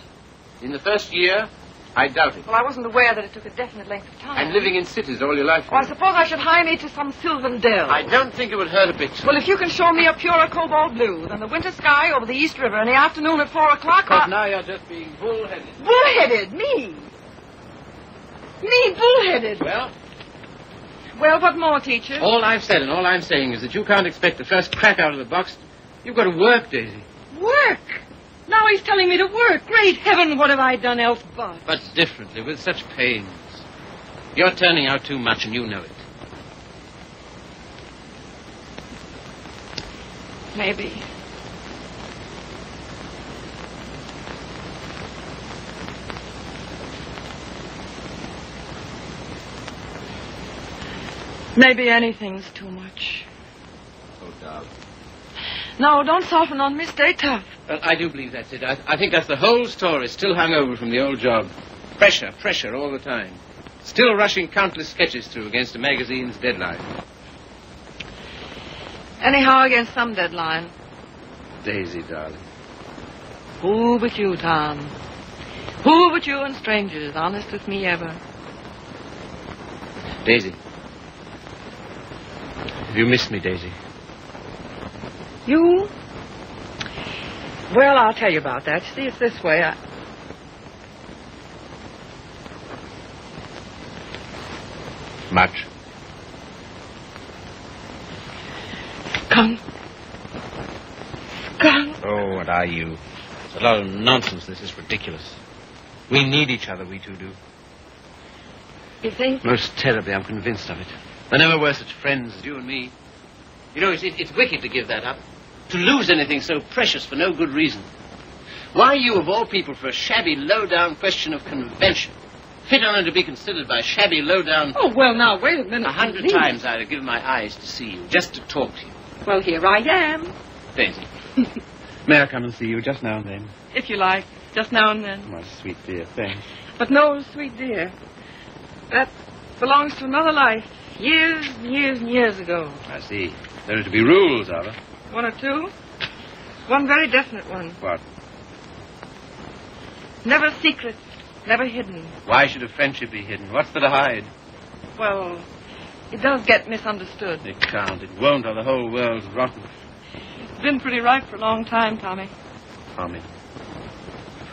S1: In the first year, I doubt it.
S7: Well, I wasn't aware that it took a definite length of time.
S1: And living in cities all your life.
S7: Oh, I suppose I should hire me to some sylvan dell.
S1: I don't think it would hurt a bit.
S7: Well, if you can show me a purer cobalt blue than the winter sky over the East River in the afternoon at 4 o'clock...
S1: But now you're just being bullheaded.
S7: Bullheaded? Me? Me bullheaded?
S1: Well,
S7: what more, teacher?
S1: all I've said and all I'm saying is that you can't expect the first crack out of the box. You've got to work, Daisy.
S7: Work? Now he's telling me to work. Great heaven, what have I done else but?
S1: But differently, with such pains. You're turning out too much and you know it.
S7: Maybe. Maybe anything's too much.
S1: Oh, darling.
S7: No, don't soften on me. Stay tough.
S1: Well, I do believe that's it. I think that's the whole story, still hung over from the old job. Pressure all the time. Still rushing countless sketches through against a magazine's deadline.
S7: Anyhow, against some deadline.
S1: Daisy, darling.
S7: Who but you, Tom? Who but you and strangers, honest with me ever?
S1: Daisy. Have you missed me, Daisy?
S7: You? Well, I'll tell you about that. You see, it's this way.
S1: Much.
S7: Skunk.
S1: Oh, what are you? It's a lot of nonsense. This is ridiculous. We need each other, we two do.
S7: You think?
S1: Most terribly, I'm convinced of it. There never were such friends as you and me. You know, it's wicked to give that up. To lose anything so precious for no good reason. Why you, of all people, for a shabby, low-down question of convention? Fit only to be considered by shabby, low-down...
S7: Oh, well, now, wait a minute.
S1: 100 times I'd have given my eyes to see you, just to talk to you.
S7: Well, here I am.
S1: Daisy, may I come and see you just now and then?
S7: If you like, just now and then.
S1: My sweet dear, thanks.
S7: But no, sweet dear. That belongs to another life. Years and years and years ago.
S1: I see. There are to be rules, are there?
S7: One or two. One very definite one.
S1: What?
S7: Never secret, never hidden.
S1: Why should a friendship be hidden? What's there to hide?
S7: Well, it does get misunderstood.
S1: It can't. It won't, or the whole world's rotten.
S7: It's been pretty right for a long time, Tommy.
S1: Tommy.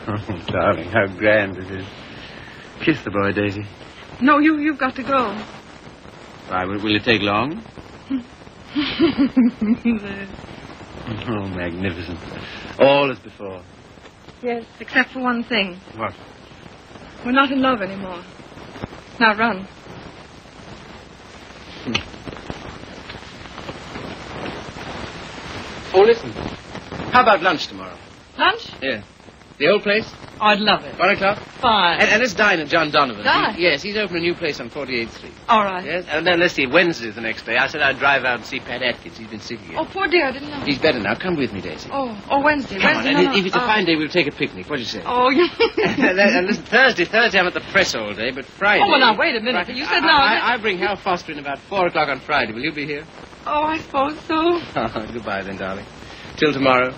S1: Oh, darling, how grand it is. Kiss the boy, Daisy.
S7: No, you've got to go.
S1: Why, will it take long? Oh, magnificent. All as before.
S7: Yes, except for one thing.
S1: What?
S7: We're not in love anymore. Now run.
S1: Oh, listen. How about lunch tomorrow?
S7: Lunch?
S1: Yeah. The old place?
S7: Oh, I'd love it.
S1: 1 o'clock?
S7: Fine.
S1: And let's dine at John Donovan's.
S7: Dine?
S1: Yes, he's opening a new place on 48th Street.
S7: All right.
S1: Yes, and then let's see, Wednesday's the next day. I said I'd drive out and see Pat Atkins. He's been sick again.
S7: Oh, poor dear, I didn't know.
S1: He's better now. Come with me, Daisy.
S7: Oh, Wednesday.
S1: Come
S7: Wednesday,
S1: on,
S7: no,
S1: and if it's a
S7: no.
S1: fine day, we'll take a picnic. What do you say?
S7: Oh, yeah.
S1: And listen, Thursday I'm at the press all day, but Friday...
S7: Oh, well, now, wait a minute.
S1: Friday,
S7: You said now...
S1: I bring Hal Foster in about 4 o'clock on Friday. Will you be here?
S7: Oh, I suppose so.
S1: Goodbye then, darling. Till tomorrow.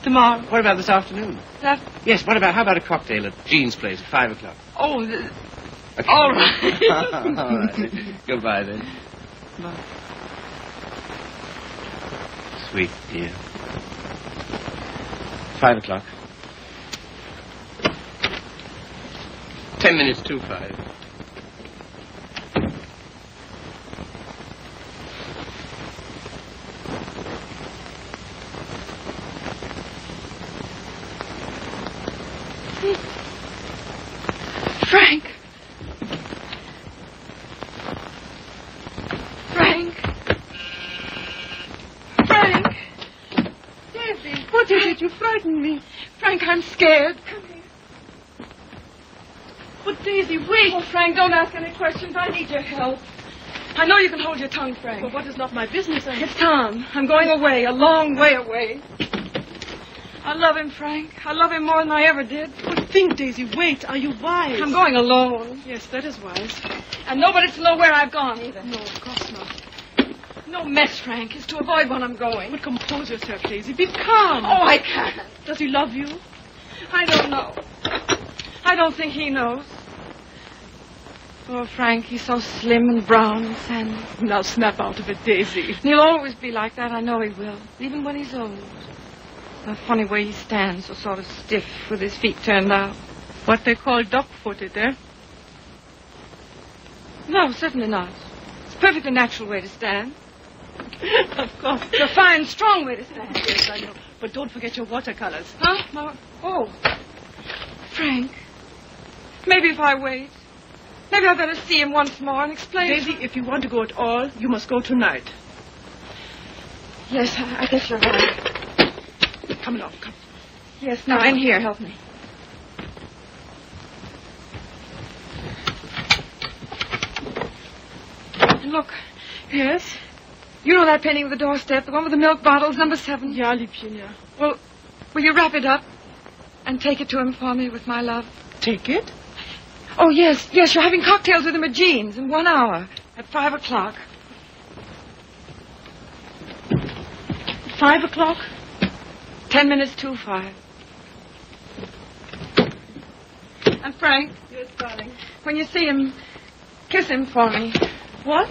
S7: Tomorrow.
S1: What about this afternoon?
S7: That...
S1: Yes, how about a cocktail at Jean's place at 5 o'clock?
S7: Oh,
S1: Okay.
S7: all right.
S1: All right. Goodbye, then.
S7: Bye.
S1: Sweet dear. 5 o'clock. 10 minutes to 5.
S7: Frank. Frank. Frank. Daisy, what is it? You frightened me. Frank, I'm scared. Come here. But Daisy, wait. Oh, Frank, don't ask any questions. I need your help. I know you can hold your tongue, Frank.
S9: But what is not my business?
S7: It's Tom. I'm going away, a long way away. I love him, Frank. I love him more than I ever did.
S9: But think, Daisy, wait. Are you wise?
S7: I'm going alone.
S9: Yes, that is wise.
S7: And nobody's to know where I've gone either.
S9: No, of course not.
S7: No mess, Frank. It's to avoid when I'm going.
S9: But compose yourself, Daisy. Be calm.
S7: Oh, I can't.
S9: Does he love you?
S7: I don't know. I don't think he knows. Oh, Frank, he's so slim and brown and sandy.
S9: Now snap out of it, Daisy.
S7: He'll always be like that. I know he will. Even when he's old. The funny way he stands, so sort of stiff with his feet turned out.
S9: What they call duck-footed, eh?
S7: No, certainly not. It's a perfectly natural way to stand.
S9: Of course.
S7: It's a fine, strong way to stand.
S9: Yes, I know. But don't forget your watercolors.
S7: Huh? Oh. Frank, maybe if I wait, maybe I'd better see him once more and explain.
S9: Daisy, if you want to go at all, you must go tonight.
S7: Yes, I guess you're right.
S9: Come along, come.
S7: Yes, now, in here, help me. And look.
S9: Yes?
S7: You know that painting of the doorstep, the one with the milk bottles, number 7?
S9: Ja, Liebchen, ja.
S7: Well, will you wrap it up and take it to him for me with my love?
S9: Take it?
S7: Oh, yes, you're having cocktails with him at Jean's in 1 hour at 5 o'clock.
S9: 5 o'clock?
S7: 10 minutes to 5. And Frank,
S9: Yes, darling.
S7: when you see him, kiss him for me.
S9: What?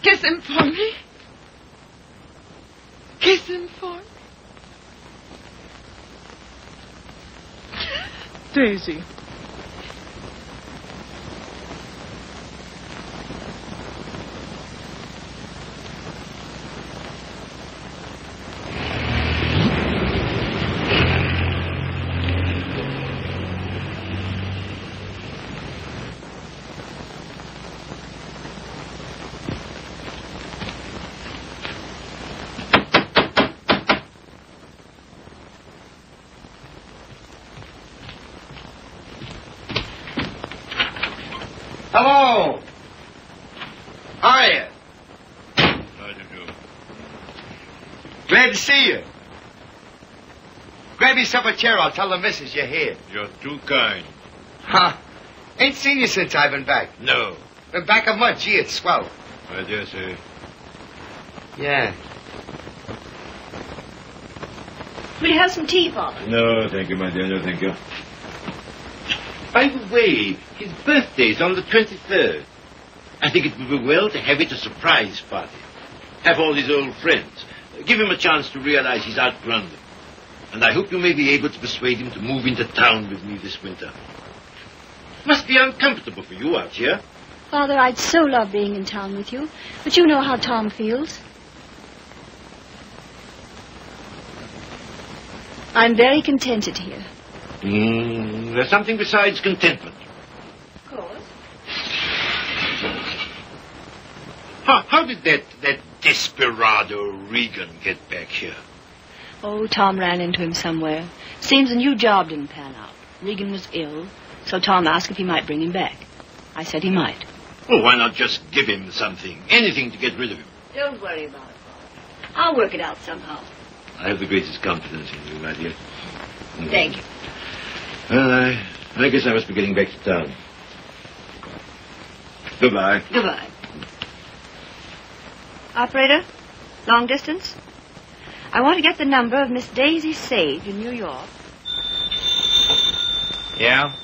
S7: Kiss him for me. Kiss him for me.
S9: Daisy.
S3: Hello. How are you?
S10: How do you do?
S3: Glad to see you. Grab yourself a chair. I'll tell the missus you're here.
S10: You're too kind.
S3: Huh? Ain't seen you since I've been back.
S10: No.
S3: Been back a month. Gee, it's swell.
S10: I dare say.
S3: Yeah.
S4: Will you have some tea, Father?
S10: No, thank you, my dear. No, thank you.
S3: By the way, his birthday's on the 23rd.
S11: I think it would be well to have it a surprise party. Have all his old friends. Give him a chance to realize he's outgrown them. And I hope you may be able to persuade him to move into town with me this winter. Must be uncomfortable for you out here.
S4: Father, I'd so love being in town with you. But you know how Tom feels. I'm very contented here.
S11: There's something besides contentment.
S4: Of course.
S11: How did that desperado Regan get back here?
S4: Oh, Tom ran into him somewhere. Seems a new job didn't pan out. Regan was ill, so Tom asked if he might bring him back. I said he might.
S11: Well, why not just give him something? Anything to get rid of him.
S4: Don't worry about it, Father. I'll work it out somehow.
S11: I have the greatest confidence in you, my dear.
S4: Thank you.
S11: Well, I guess I must be getting back to town. Goodbye.
S4: Goodbye. Operator, long distance? I want to get the number of Miss Daisy Sage in New York.
S12: Yeah?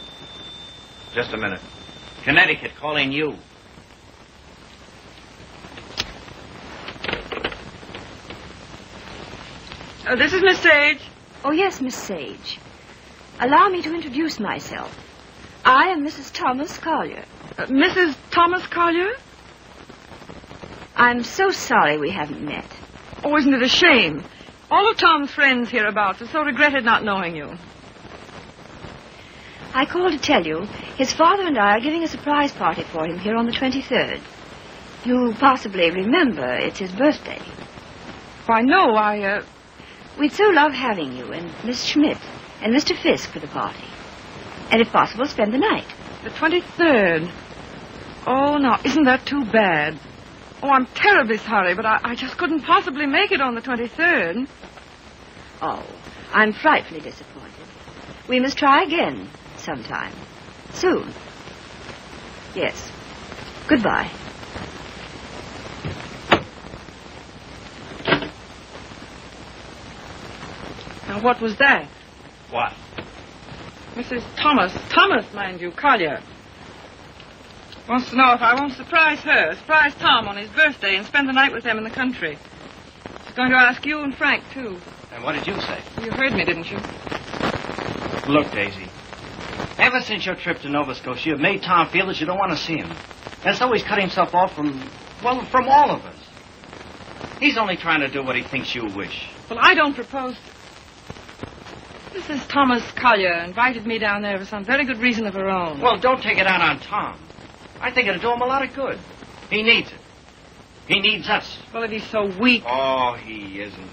S12: Just a minute. Connecticut, calling you.
S7: This is Miss Sage.
S4: Oh, yes, Miss Sage. Allow me to introduce myself. I am Mrs. Thomas Collier.
S7: Mrs. Thomas Collier?
S4: I'm so sorry we haven't met.
S7: Oh, isn't it a shame? All of Tom's friends hereabouts have so regretted not knowing you.
S4: I called to tell you his father and I are giving a surprise party for him here on the 23rd. You possibly remember it's his birthday.
S7: Why, no,
S4: We'd so love having you and Miss Schmidt and Mr. Fisk for the party. And if possible, spend the night.
S7: The 23rd. Oh, now, isn't that too bad? Oh, I'm terribly sorry, but I just couldn't possibly make it on the 23rd.
S4: Oh, I'm frightfully disappointed. We must try again sometime. Soon. Yes. Goodbye.
S7: Now, what was that?
S12: What?
S7: Mrs. Thomas, mind you, Collier. Wants to know if I won't surprise Tom on his birthday and spend the night with them in the country. She's going to ask you and Frank, too.
S12: And what did you say?
S7: You heard me, didn't you?
S12: Look, Daisy. Ever since your trip to Nova Scotia, you've made Tom feel that you don't want to see him. And so he's cut himself off from all of us. He's only trying to do what he thinks you wish.
S7: Well, I don't propose... Mrs. Thomas Collier invited me down there for some very good reason of her own.
S12: Well, don't take it out on Tom. I think it'll do him a lot of good. He needs it. He needs us.
S7: Well, if he's so weak...
S12: Oh, he isn't.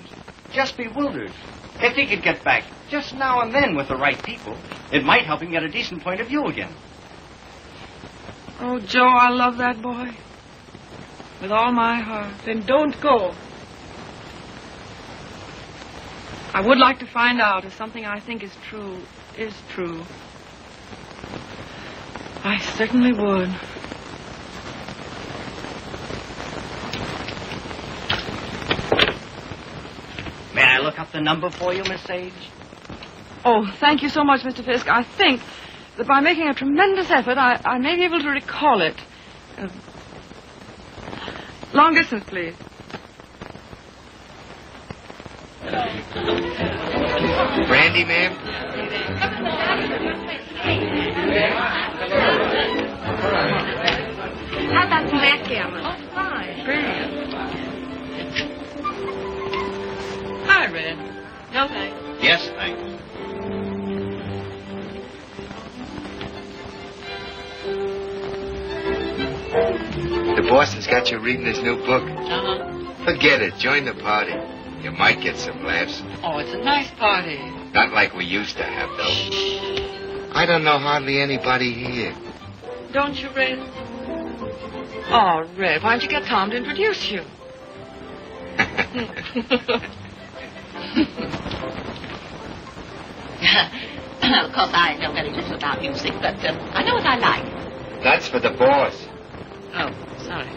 S12: Just bewildered. If he could get back just now and then with the right people, it might help him get a decent point of view again.
S7: Oh, Joe, I love that boy. With all my heart. Then don't go. I would like to find out if something I think is true. I certainly would.
S12: May I look up the number for you, Miss Sage?
S7: Oh, thank you so much, Mr. Fisk. I think that by making a tremendous effort, I may be able to recall it. Long distance, please.
S1: Brandy, ma'am?
S4: How about some backgammon?
S7: Oh, fine. Hi, Red. No, thanks.
S11: Yes, thanks.
S1: The boss has got you reading his new book.
S8: Uh-huh.
S1: Forget it. Join the party. You might get some laughs.
S8: Oh, it's a nice party.
S1: Not like we used to have, though. I don't know hardly anybody here.
S7: Don't you, Red? Oh, Red, why don't you get Tom to introduce you?
S8: Of course, I know very little about music, but I know what I like.
S1: That's for the boss.
S8: Oh, sorry.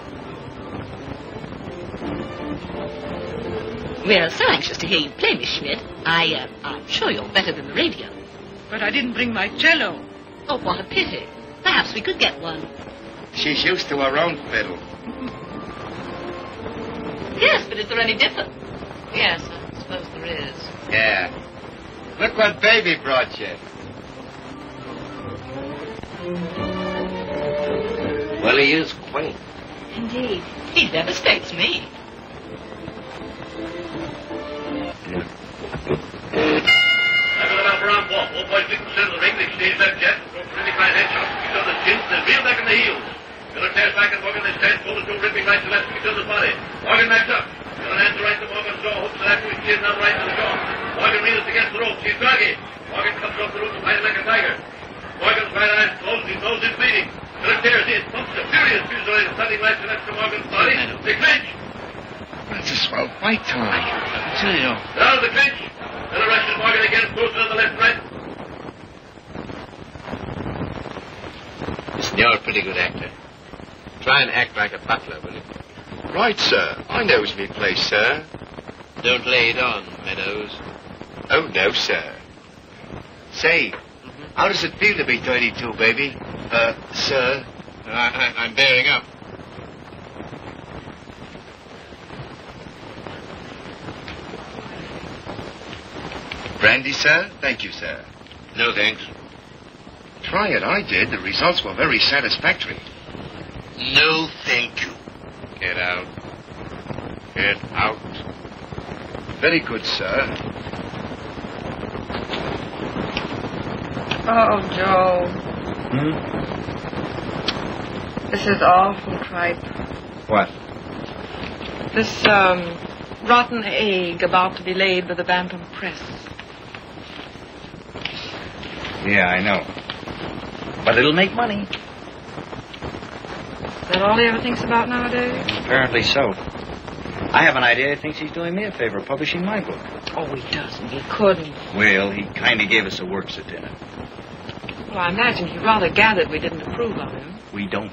S8: We're so anxious to hear you play, Miss Schmidt. I'm sure you're better than the radio.
S7: But I didn't bring my cello.
S8: Oh, what a pity. Perhaps we could get one.
S1: She's used to her own fiddle.
S8: Yes, but is there any difference? Yes, I suppose there is.
S1: Yeah. Look what Baby brought you.
S5: Well, he is quaint.
S4: Indeed.
S8: He devastates me.
S10: Morgan backs up. Gonna answer right to Morgan's jaw. Hooks it after he steers out right to the jaw. Morgan reels against the rope. She's draggy. Morgan comes off the rope and fighting like a tiger. Morgan's right eye is closed. His nose is bleeding. Miller tears in. Pumps a furious fusillade. Stunning right to next to Morgan's body. They clinch.
S1: That's a swell fight, Tom.
S10: Now the clinch. Miller rushes Morgan again. Throws it on the left, right.
S1: Listen, you're a pretty good actor. Try and act like a butler, will you?
S6: Right, sir. I knows me place, sir.
S1: Don't lay it on, Meadows.
S3: Oh, no, sir. Say, how does it feel to be 32, baby? Sir?
S1: I'm bearing up.
S3: Brandy, sir? Thank you, sir.
S11: No, thanks.
S3: Try it. I did. The results were very satisfactory.
S11: No, thank you.
S1: Get out. Get out.
S3: Very good, sir.
S7: Oh, Joe. This is awful tripe.
S12: What?
S7: This, rotten egg about to be laid by the Bantam Press.
S12: Yeah, I know. But it'll make money.
S7: Is that all he ever thinks about nowadays?
S12: Apparently so. I have an idea he thinks he's doing me a favor publishing my book.
S7: Oh, he doesn't. He couldn't.
S12: Well, he kind of gave us a works at dinner.
S7: Well, I imagine he rather gathered we didn't approve of him.
S12: We don't.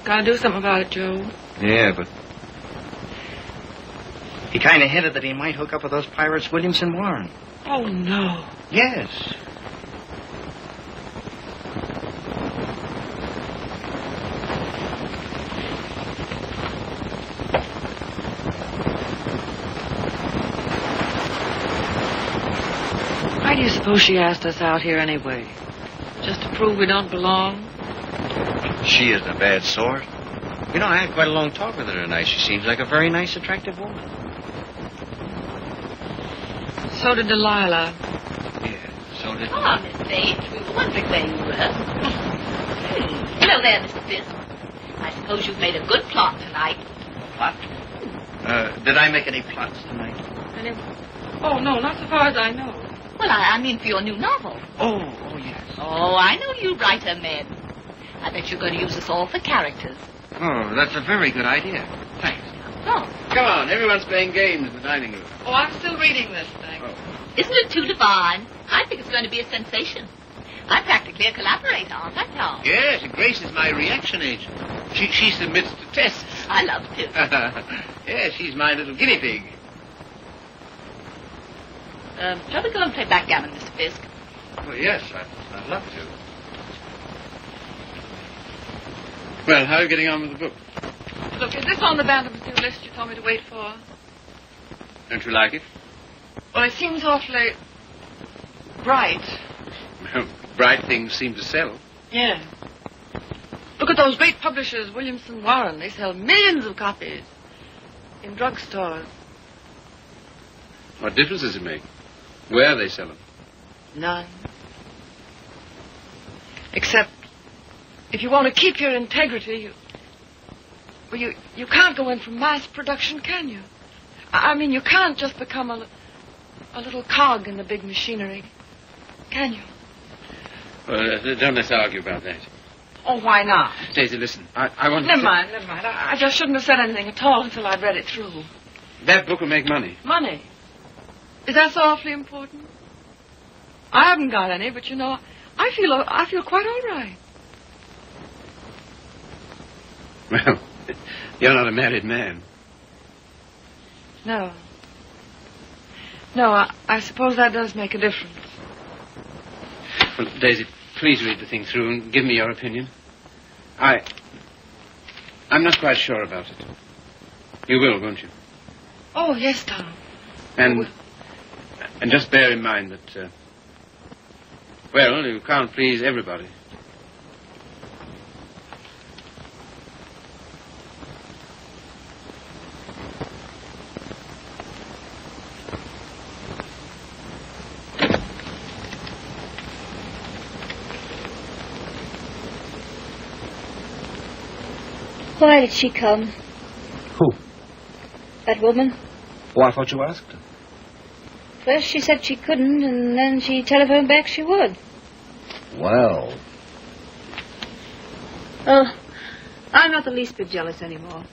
S7: Gotta do something about it, Joe.
S12: Yeah, but he kind of hinted that he might hook up with those pirates Williamson Warren.
S7: Oh, no.
S12: Yes.
S7: Why do you suppose she asked us out here anyway? Just to prove we don't belong?
S12: She isn't a bad sort. You know, I had quite a long talk with her tonight. She seems like a very nice, attractive woman.
S7: So did Delilah.
S12: Yeah, so did...
S8: Oh, Miss Page, we were wondering where you were. Hello there, Mr. Fisk. I suppose you've made a good plot tonight.
S12: Plot? Did I make any plots tonight?
S7: Oh, no, not so far as I know.
S8: Well, I mean for your new novel.
S12: Oh, yes.
S8: Oh, I know you writer men. I bet you're going to use us all for characters.
S1: Oh, that's a very good idea. Thanks.
S8: Oh.
S1: Come on, everyone's playing games in the dining room.
S7: Oh, I'm still reading this thing.
S8: Isn't it too divine? I think it's going to be a sensation. I'm practically a collaborator, aren't I, Tom?
S1: Yes, and Grace is my reaction agent. She submits to tests.
S8: I love to.
S1: Yes, she's my little guinea pig.
S8: Shall we go and play backgammon, Mr. Fisk?
S1: Well, yes, I'd love to. Well, how are you getting on with the book?
S7: Look, is this on the Bantam's new list you told me to wait for?
S1: Don't you like it?
S7: Well, it seems awfully bright.
S1: Well, bright things seem to sell.
S7: Yeah. Look at those great publishers, Williamson Warren. They sell millions of copies in drugstores.
S1: What difference does it make? Where they sell them?
S7: None. Except, if you want to keep your integrity, you can't go in for mass production, can you? I mean, you can't just become a little cog in the big machinery, can you?
S1: Well, don't let's argue about that.
S7: Oh, why not?
S1: Daisy, listen, I want
S7: Never
S1: to...
S7: mind. I just shouldn't have said anything at all until I'd read it through.
S1: That book will make money.
S7: Money? Is that so awfully important? I haven't got any, but you know, I feel quite all right.
S1: Well, you're not a married man.
S7: No. No, I suppose that does make a difference.
S1: Well, Daisy, please read the thing through and give me your opinion. I'm not quite sure about it. You will, won't you?
S7: Oh, yes, Tom.
S1: And just bear in mind that, well, you can't please everybody.
S4: Why did she come?
S5: Who?
S4: That woman.
S5: Oh, I thought you asked her.
S4: First she said she couldn't, and then she telephoned back she would.
S5: Well.
S4: Oh, I'm not the least bit jealous anymore.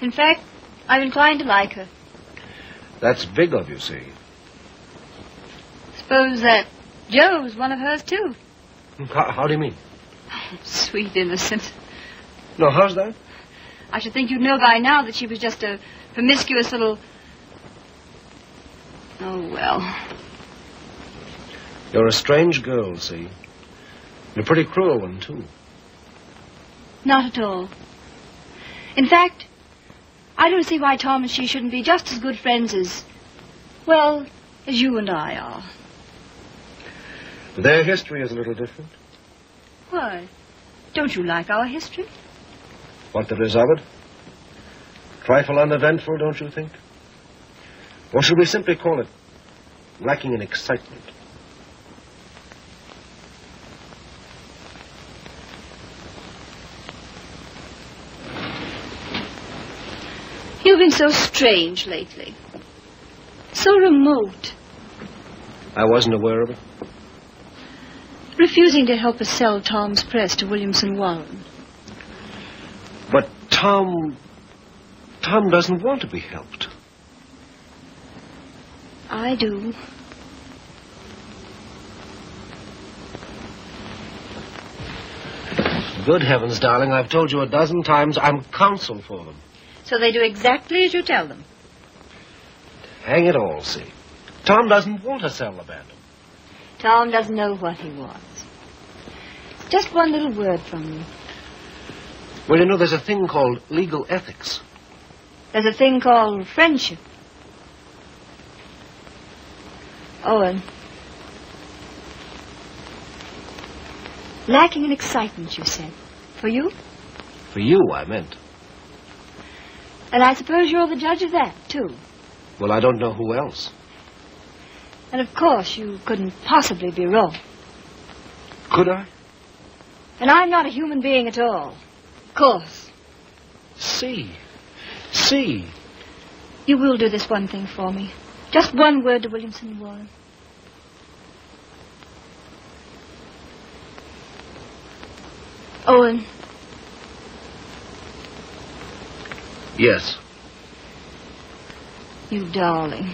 S4: In fact, I'm inclined to like her.
S5: That's big of you, see.
S4: Suppose that Joe's one of hers, too.
S5: How do you mean?
S4: Sweet innocent.
S5: No, how's that?
S4: I should think you'd know by now that she was just a promiscuous little... Oh, well.
S5: You're a strange girl, see? And a pretty cruel one, too.
S4: Not at all. In fact, I don't see why Tom and she shouldn't be just as good friends as, well, as you and I are.
S5: Their history is a little different.
S4: Why? Don't you like our history?
S5: What there is of it? Trifle uneventful, don't you think? Or should we simply call it lacking in excitement?
S4: You've been so strange lately. So remote.
S5: I wasn't aware of it.
S4: Refusing to help us sell Tom's press to Williamson Warren.
S5: But Tom doesn't want to be helped.
S4: I do.
S5: Good heavens, darling, I've told you a dozen times I'm counsel for them.
S4: So they do exactly as you tell them.
S5: Hang it all, see. Tom doesn't want to sell the Bantam.
S4: Tom doesn't know what he wants. Just one little word from you.
S5: Well, you know, there's a thing called legal ethics.
S4: There's a thing called friendship. Owen. Lacking in excitement, you said. For you?
S5: For you, I meant.
S4: And I suppose you're the judge of that, too.
S5: Well, I don't know who else.
S4: And of course you couldn't possibly be wrong.
S5: Could I?
S4: And I'm not a human being at all. Of course.
S5: See.
S4: You will do this one thing for me. Just one word to Williamson Warren. Owen.
S5: Yes.
S4: You darling.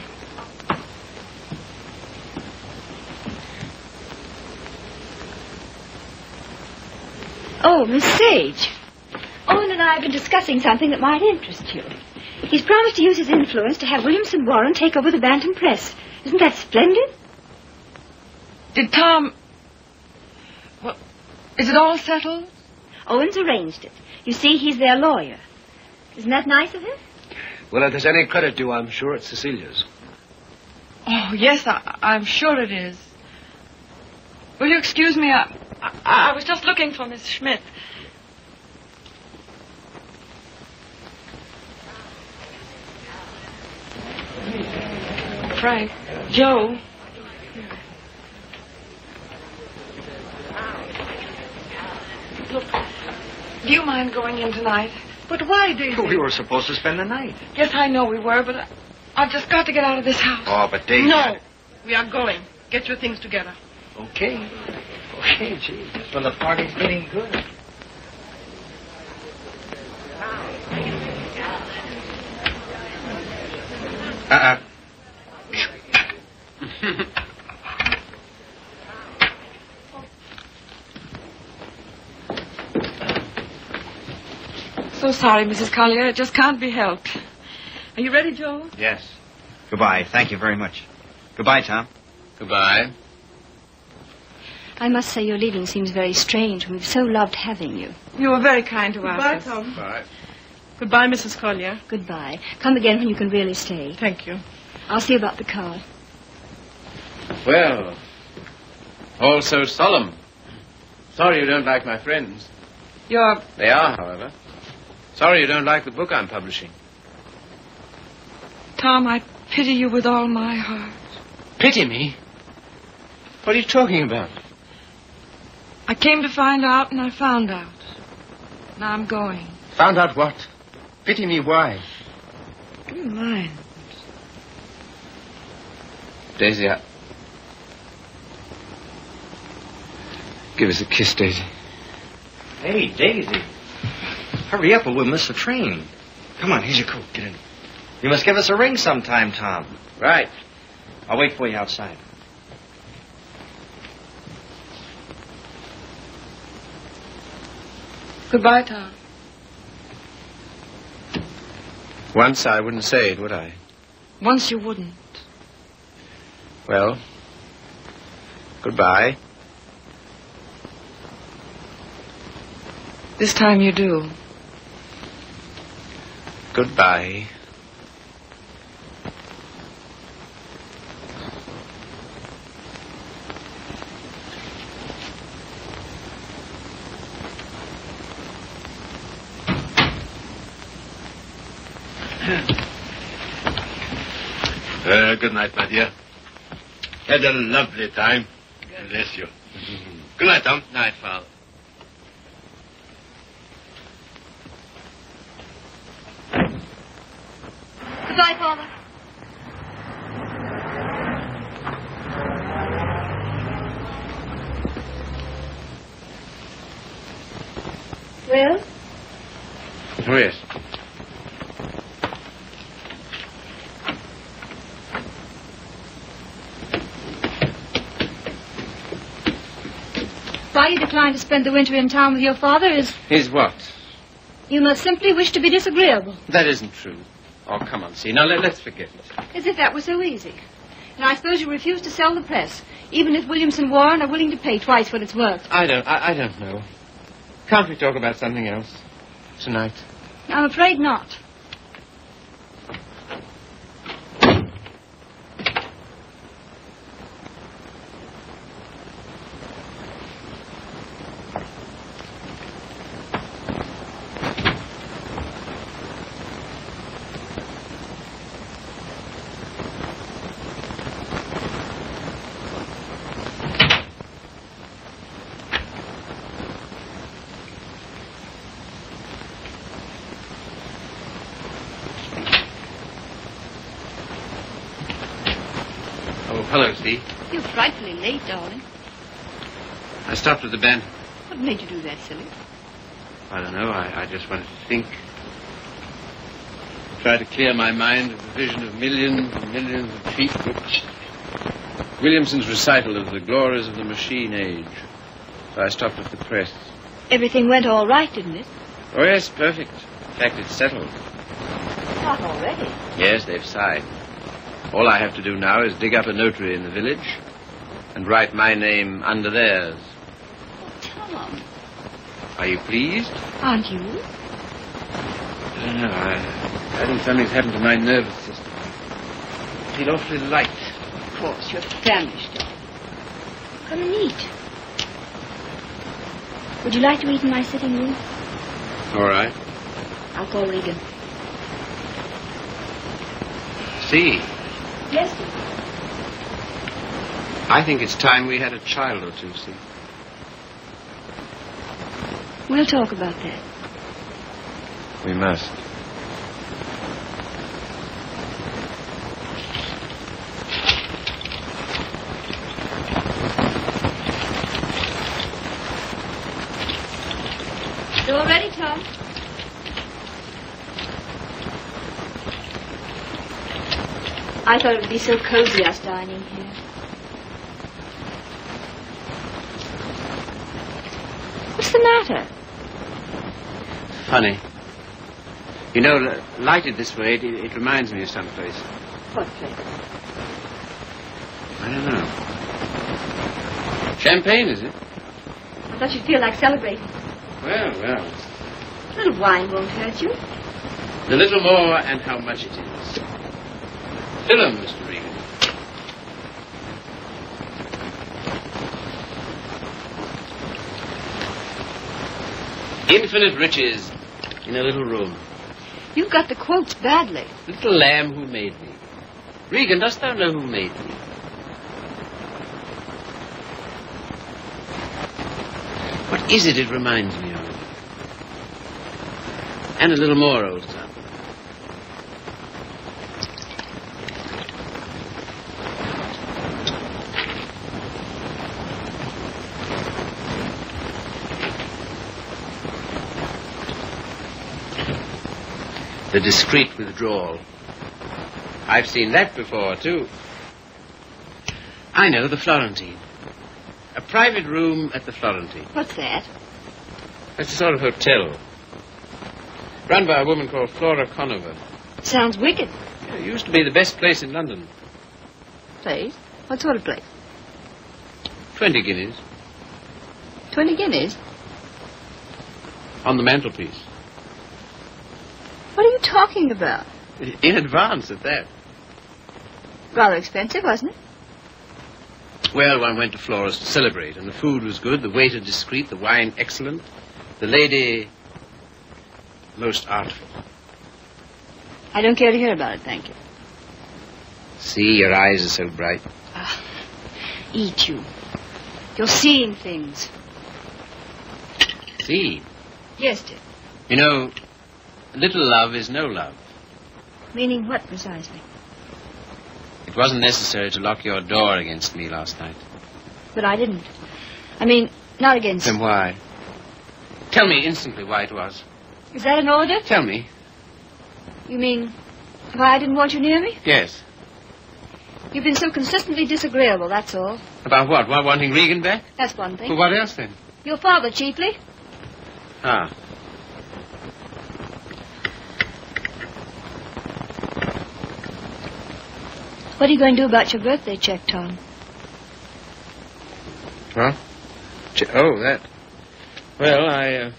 S4: Oh, Miss Sage. Owen and I have been discussing something that might interest you. He's promised to use his influence to have Williamson Warren take over the Bantam Press. Isn't that splendid?
S7: Did Tom... Well, is it all settled?
S4: Owen's arranged it. You see, he's their lawyer. Isn't that nice of him?
S5: Well, if there's any credit due, I'm sure it's Cecilia's.
S7: Oh, yes, I'm sure it is. Will you excuse me? I was just looking for Miss Schmidt. Frank, Joe. Look, do you mind going in tonight?
S12: But why, Daisy? We were supposed to spend the night.
S7: Yes, I know we were, but I've just got to get out of this house.
S12: Oh, but Daisy...
S9: No, we are going. Get your things together.
S12: Okay. Okay, gee. Well, the party's getting good.
S7: So sorry, Mrs. Collier. It just can't be helped. Are you ready, Joe?
S12: Yes. Goodbye. Thank you very much. Goodbye, Tom.
S1: Goodbye.
S4: I must say your leaving seems very strange. We've so loved having you.
S7: You were very kind to
S9: Goodbye,
S7: us.
S9: Tom.
S1: Bye.
S9: Goodbye, Mrs. Collier.
S4: Goodbye. Come again when you can really stay.
S9: Thank you.
S4: I'll see about the car.
S1: Well, all so solemn. Sorry you don't like my friends. They are, however. Sorry you don't like the book I'm publishing.
S7: Tom, I pity you with all my heart.
S1: Pity me? What are you talking about?
S7: I came to find out, and I found out. Now I'm going.
S1: Found out what? Pity me why?
S7: Do you mind?
S1: Daisy, give us a kiss, Daisy.
S12: Hey, Daisy. Hurry up or we'll miss the train. Come on, here's your coat. Get in. You must give us a ring sometime, Tom.
S1: Right.
S12: I'll wait for you outside.
S7: Goodbye, Tom.
S1: Once I wouldn't say it, would I?
S7: Once you wouldn't.
S1: Well, goodbye.
S7: This time you do.
S1: Goodbye.
S3: Good night, my dear. Had a lovely time. Bless you. Good night, Tom.
S1: Night, Father.
S4: Goodbye, Father. Well?
S1: Oh, yes.
S4: Why you decline to spend the winter in town with your father is...
S1: Is what?
S4: You must simply wish to be disagreeable.
S1: That isn't true. Oh, come on, see. Now, let's forget it.
S4: As if that were so easy. And I suppose you refuse to sell the press, even if Williamson Warren are willing to pay twice what it's worth.
S1: I don't know. Can't we talk about something else tonight?
S4: I'm afraid not.
S1: Hello, Steve.
S4: You're frightfully late, darling.
S1: I stopped at the band.
S4: What made you do that, silly?
S1: I don't know. I just wanted to think. Try to clear my mind of the vision of millions and millions of cheap books. Williamson's recital of the glories of the machine age. So I stopped at the press.
S4: Everything went all right, didn't it?
S1: Oh, yes, perfect. In fact, it's settled.
S4: Not already.
S1: Yes, they've signed. All I have to do now is dig up a notary in the village and write my name under theirs.
S4: Oh, Tom.
S1: Are you pleased?
S4: Aren't you?
S1: I don't know. I think something's happened to my nervous system. I feel awfully light.
S4: Of course, you're famished, darling. Come and eat. Would you like to eat in my sitting room?
S1: All right.
S4: I'll call Regan.
S1: See,
S4: Yes, dear.
S1: I think it's time we had a child or two, see.
S4: We'll talk about that.
S1: We must.
S4: You all ready, Tom? I thought it would be so cozy us dining here. What's the matter?
S1: Funny. You know, lighted this way, it reminds me of some place.
S4: What place?
S1: I don't know. Champagne, is it?
S4: I thought you'd feel like celebrating.
S1: Well.
S4: A little wine won't hurt you.
S1: A little more, and how much it is. Fill 'em, Mr. Regan. Infinite riches in a little room.
S4: You've got the quotes badly.
S1: Little lamb who made me. Regan, dost thou know who made me? What is it reminds me of? And a little more, old son. The discreet withdrawal. I've seen that before, too. I know, the Florentine. A private room at the Florentine.
S4: What's that?
S1: It's a sort of hotel. Run by a woman called Flora Conover.
S4: Sounds wicked.
S1: It used to be the best place in London.
S4: Place? What sort of place?
S1: 20 guineas.
S4: 20 guineas?
S1: On the mantelpiece.
S4: What are you talking about?
S1: In advance at that.
S4: Rather expensive, wasn't it?
S1: Well, one went to Flora's to celebrate, and the food was good, the waiter discreet, the wine excellent, the lady most artful.
S4: I don't care to hear about it, thank you.
S1: See, your eyes are so bright.
S4: Eat you. You're seeing things.
S1: See?
S4: Yes, dear.
S1: You know, little love is no love.
S4: Meaning what, precisely?
S1: It wasn't necessary to lock your door against me last night.
S4: But I didn't. I mean, not against...
S1: Then why? Tell me instantly why it was.
S4: Is that an order?
S1: Tell me.
S4: You mean why I didn't want you near me?
S1: Yes.
S4: You've been so consistently disagreeable, that's all.
S1: About what? Wanting Regan back?
S4: That's one thing.
S1: Well, what else then?
S4: Your father, chiefly.
S1: Ah.
S4: What are you going to do about your birthday check, Tom?
S1: Huh? Oh, that. Well, I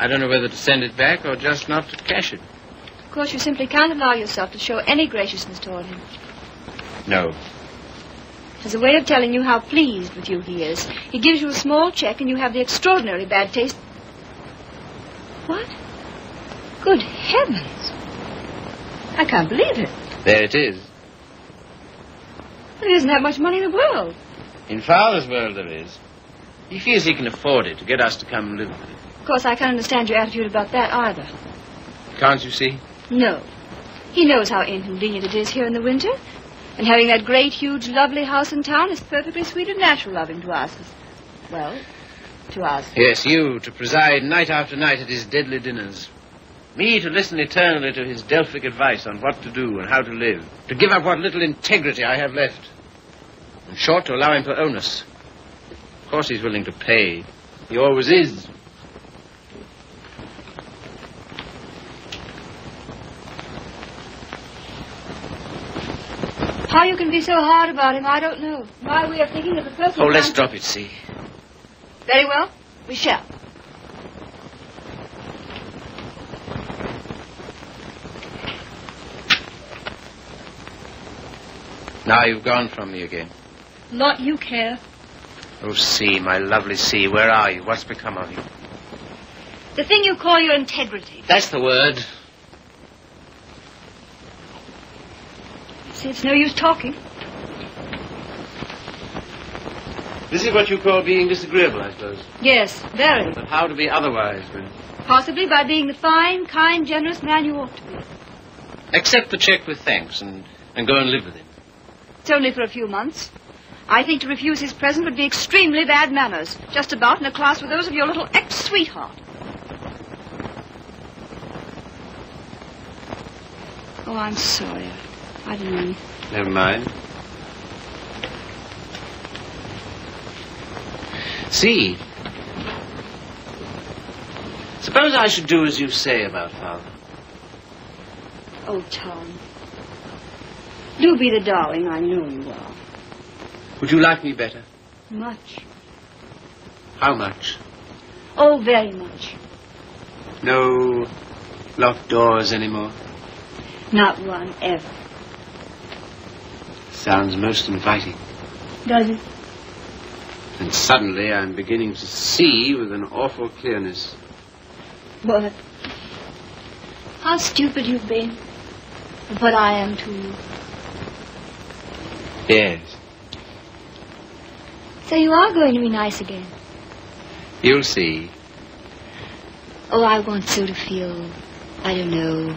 S1: don't know whether to send it back or just not to cash it.
S4: Of course, you simply can't allow yourself to show any graciousness toward him.
S1: No.
S4: As a way of telling you how pleased with you he is, he gives you a small check and you have the extraordinary bad taste... What? Good heavens. I can't believe it.
S1: There it is.
S4: Well, he doesn't have much money in the world.
S1: In Father's world there is. He feels he can afford it to get us to come and live with him.
S4: Of course, I can't understand your attitude about that either.
S1: Can't you see?
S4: No. He knows how inconvenient it is here in the winter. And having that great, huge, lovely house in town is perfectly sweet and natural of him to ask us. Well, to ask.
S1: Yes, you, to preside night after night at his deadly dinners. Me to listen eternally to his Delphic advice on what to do and how to live. To give up what little integrity I have left. In short, to allow him to own us. Of course he's willing to pay. He always is.
S4: How you can be so hard about him, I don't know. My way of thinking of the perfect...
S1: Oh, let's drop it, see.
S4: Very well. We shall.
S1: Now you've gone from me again.
S4: Lot you care.
S1: Oh, C, my lovely C, where are you? What's become of you?
S4: The thing you call your integrity.
S1: That's the word.
S4: See, it's no use talking.
S1: This is what you call being disagreeable, I suppose.
S4: Yes, very.
S1: But how to be otherwise, when...
S4: Possibly by being the fine, kind, generous man you ought to be.
S1: Accept the check with thanks and go and live with him.
S4: It's only for a few months. I think to refuse his present would be extremely bad manners. Just about in a class with those of your little ex-sweetheart. Oh, I'm sorry. I didn't mean...
S1: Never mind. See, suppose I should do as you say about Father.
S4: Oh, Tom. Do be the darling I know you are.
S1: Would you like me better?
S4: Much.
S1: How much?
S4: Oh, very much.
S1: No locked doors anymore?
S4: Not one, ever.
S1: Sounds most inviting.
S4: Does it?
S1: And suddenly I'm beginning to see with an awful clearness.
S4: What? How stupid you've been. And what I am to you.
S1: Yes.
S4: So you are going to be nice again.
S1: You'll see.
S4: Oh, I want so to feel, I don't know,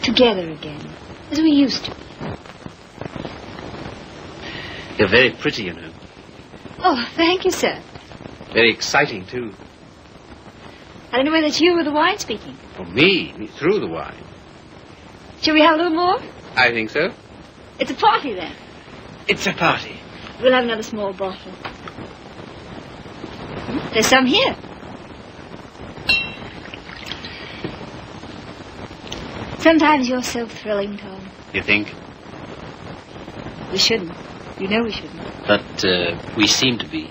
S4: together again, as we used to.
S1: You're very pretty, you know.
S4: Oh, thank you, sir.
S1: Very exciting, too.
S4: I don't know whether it's you or the wine speaking.
S1: Oh, me through the wine.
S4: Shall we have a little more?
S1: I think so.
S4: It's a party, then.
S1: It's a party.
S4: We'll have another small bottle. There's some here. Sometimes you're so thrilling, Tom.
S1: You think?
S4: We shouldn't. You know we shouldn't.
S1: But we seem to be.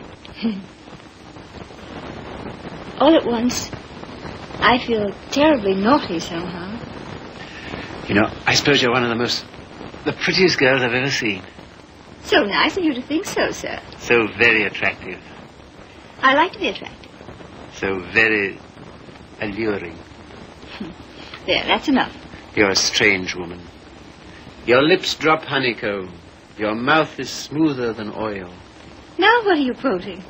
S4: All at once, I feel terribly naughty somehow.
S1: You know, I suppose you're one of the prettiest girls I've ever seen.
S4: So nice of you to think so, sir.
S1: So very attractive.
S4: I like to be attractive.
S1: So very alluring.
S4: There, that's enough.
S1: You're a strange woman. Your lips drop honeycomb. Your mouth is smoother than oil.
S4: Now what are you quoting?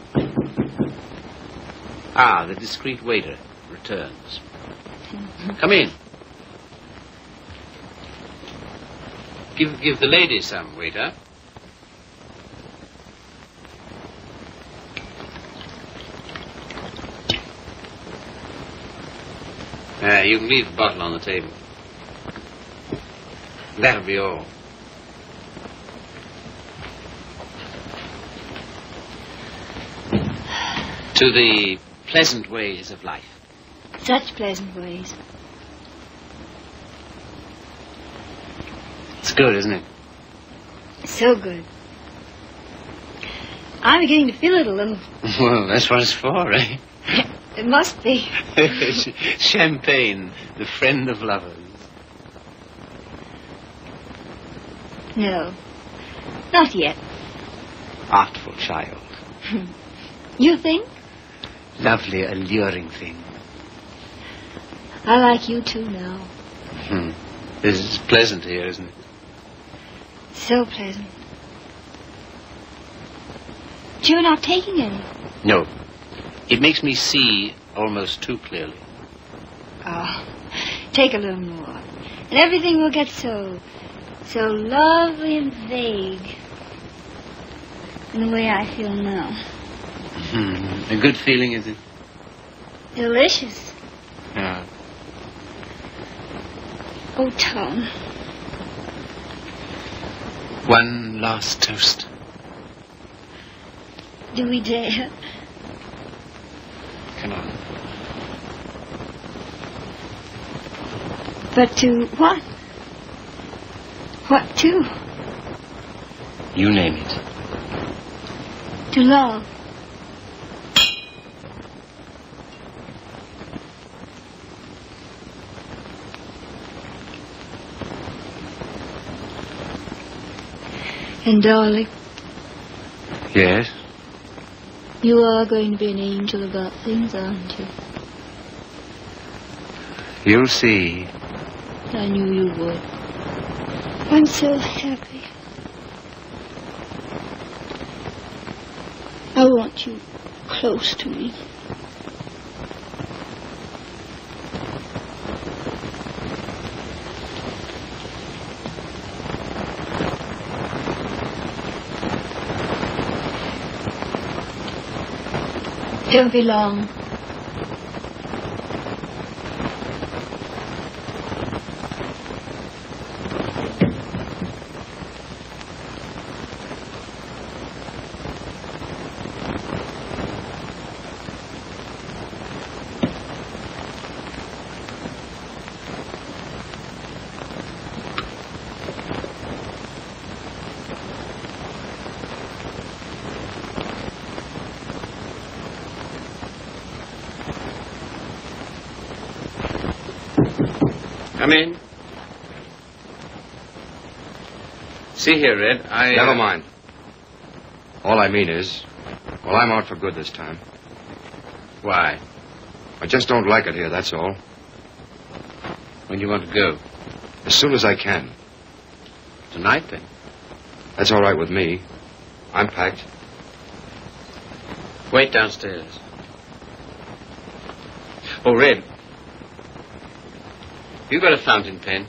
S1: Ah, the discreet waiter returns. Come in. Give the lady some, waiter. You can leave the bottle on the table. That'll be all. To the pleasant ways of life.
S4: Such pleasant ways.
S1: It's good, isn't it?
S4: So good. I'm beginning to feel it a little.
S1: Well, that's what it's for, eh?
S4: It must be.
S1: Champagne, the friend of lovers.
S4: No, not yet.
S1: Artful child.
S4: You think?
S1: Lovely, alluring thing.
S4: I like you too now.
S1: This is pleasant here, isn't it?
S4: So pleasant. But you're not taking any.
S1: No. It makes me see almost too clearly.
S4: Oh, take a little more. And everything will get so lovely and vague. In the way I feel now.
S1: A good feeling, is it?
S4: Delicious.
S1: Yeah.
S4: Oh, Tom.
S1: One last toast.
S4: Do we dare?
S1: Come on.
S4: But to what? What to?
S1: You name it.
S4: To love. And darling.
S1: Yes?
S4: You are going to be an angel about things, aren't you?
S1: You'll see.
S4: I knew you would. I'm so happy. I want you close to me. Don't be long.
S1: Come in. See here, Red,
S6: Never mind. All I mean is, well, I'm out for good this time.
S1: Why?
S6: I just don't like it here, that's all.
S1: When do you want to go?
S6: As soon as I can.
S1: Tonight, then?
S6: That's all right with me. I'm packed.
S1: Wait downstairs. Oh, Red. You got a fountain pen?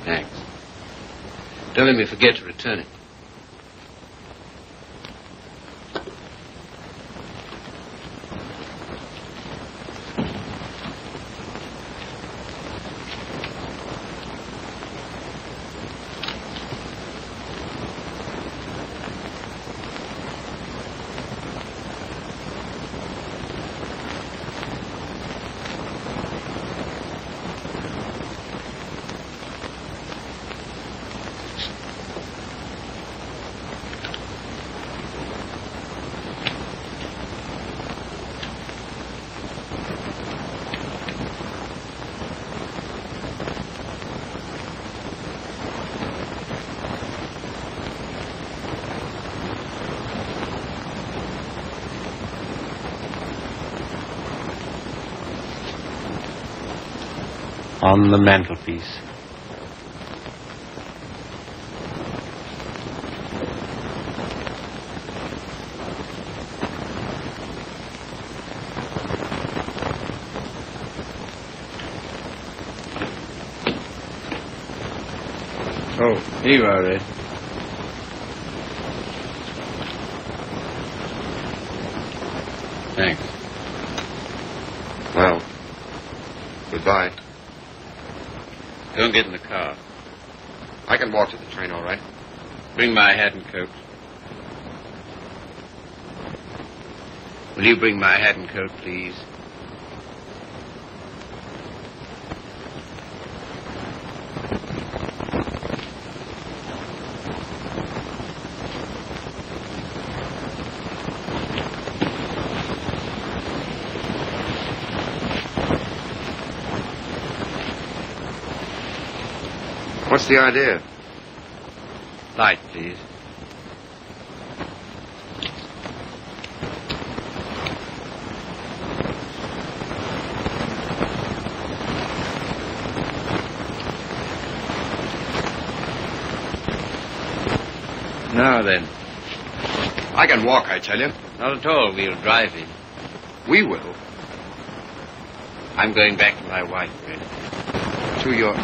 S1: Thanks. Don't let me forget to return it.
S2: On the mantelpiece.
S1: Oh, here you are, Red. Thanks.
S13: Well, goodbye.
S1: Don't get in the car.
S13: I can walk to the train, all right?
S1: Bring my hat and coat. Will you bring my hat and coat, please?
S13: What's the idea?
S1: Light, please. Now then.
S13: I can walk, I tell you.
S1: Not at all. We'll drive in.
S13: We will.
S1: I'm going back to my wife, Red.
S13: To your...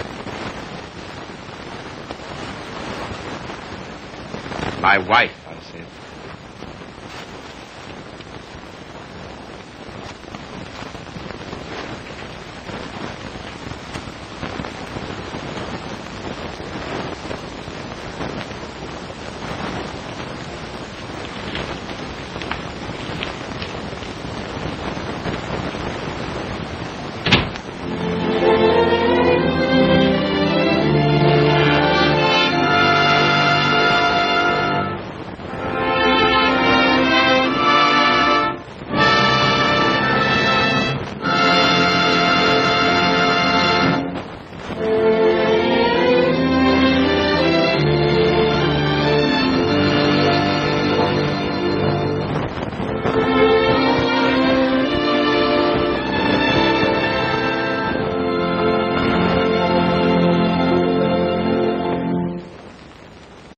S1: My wife.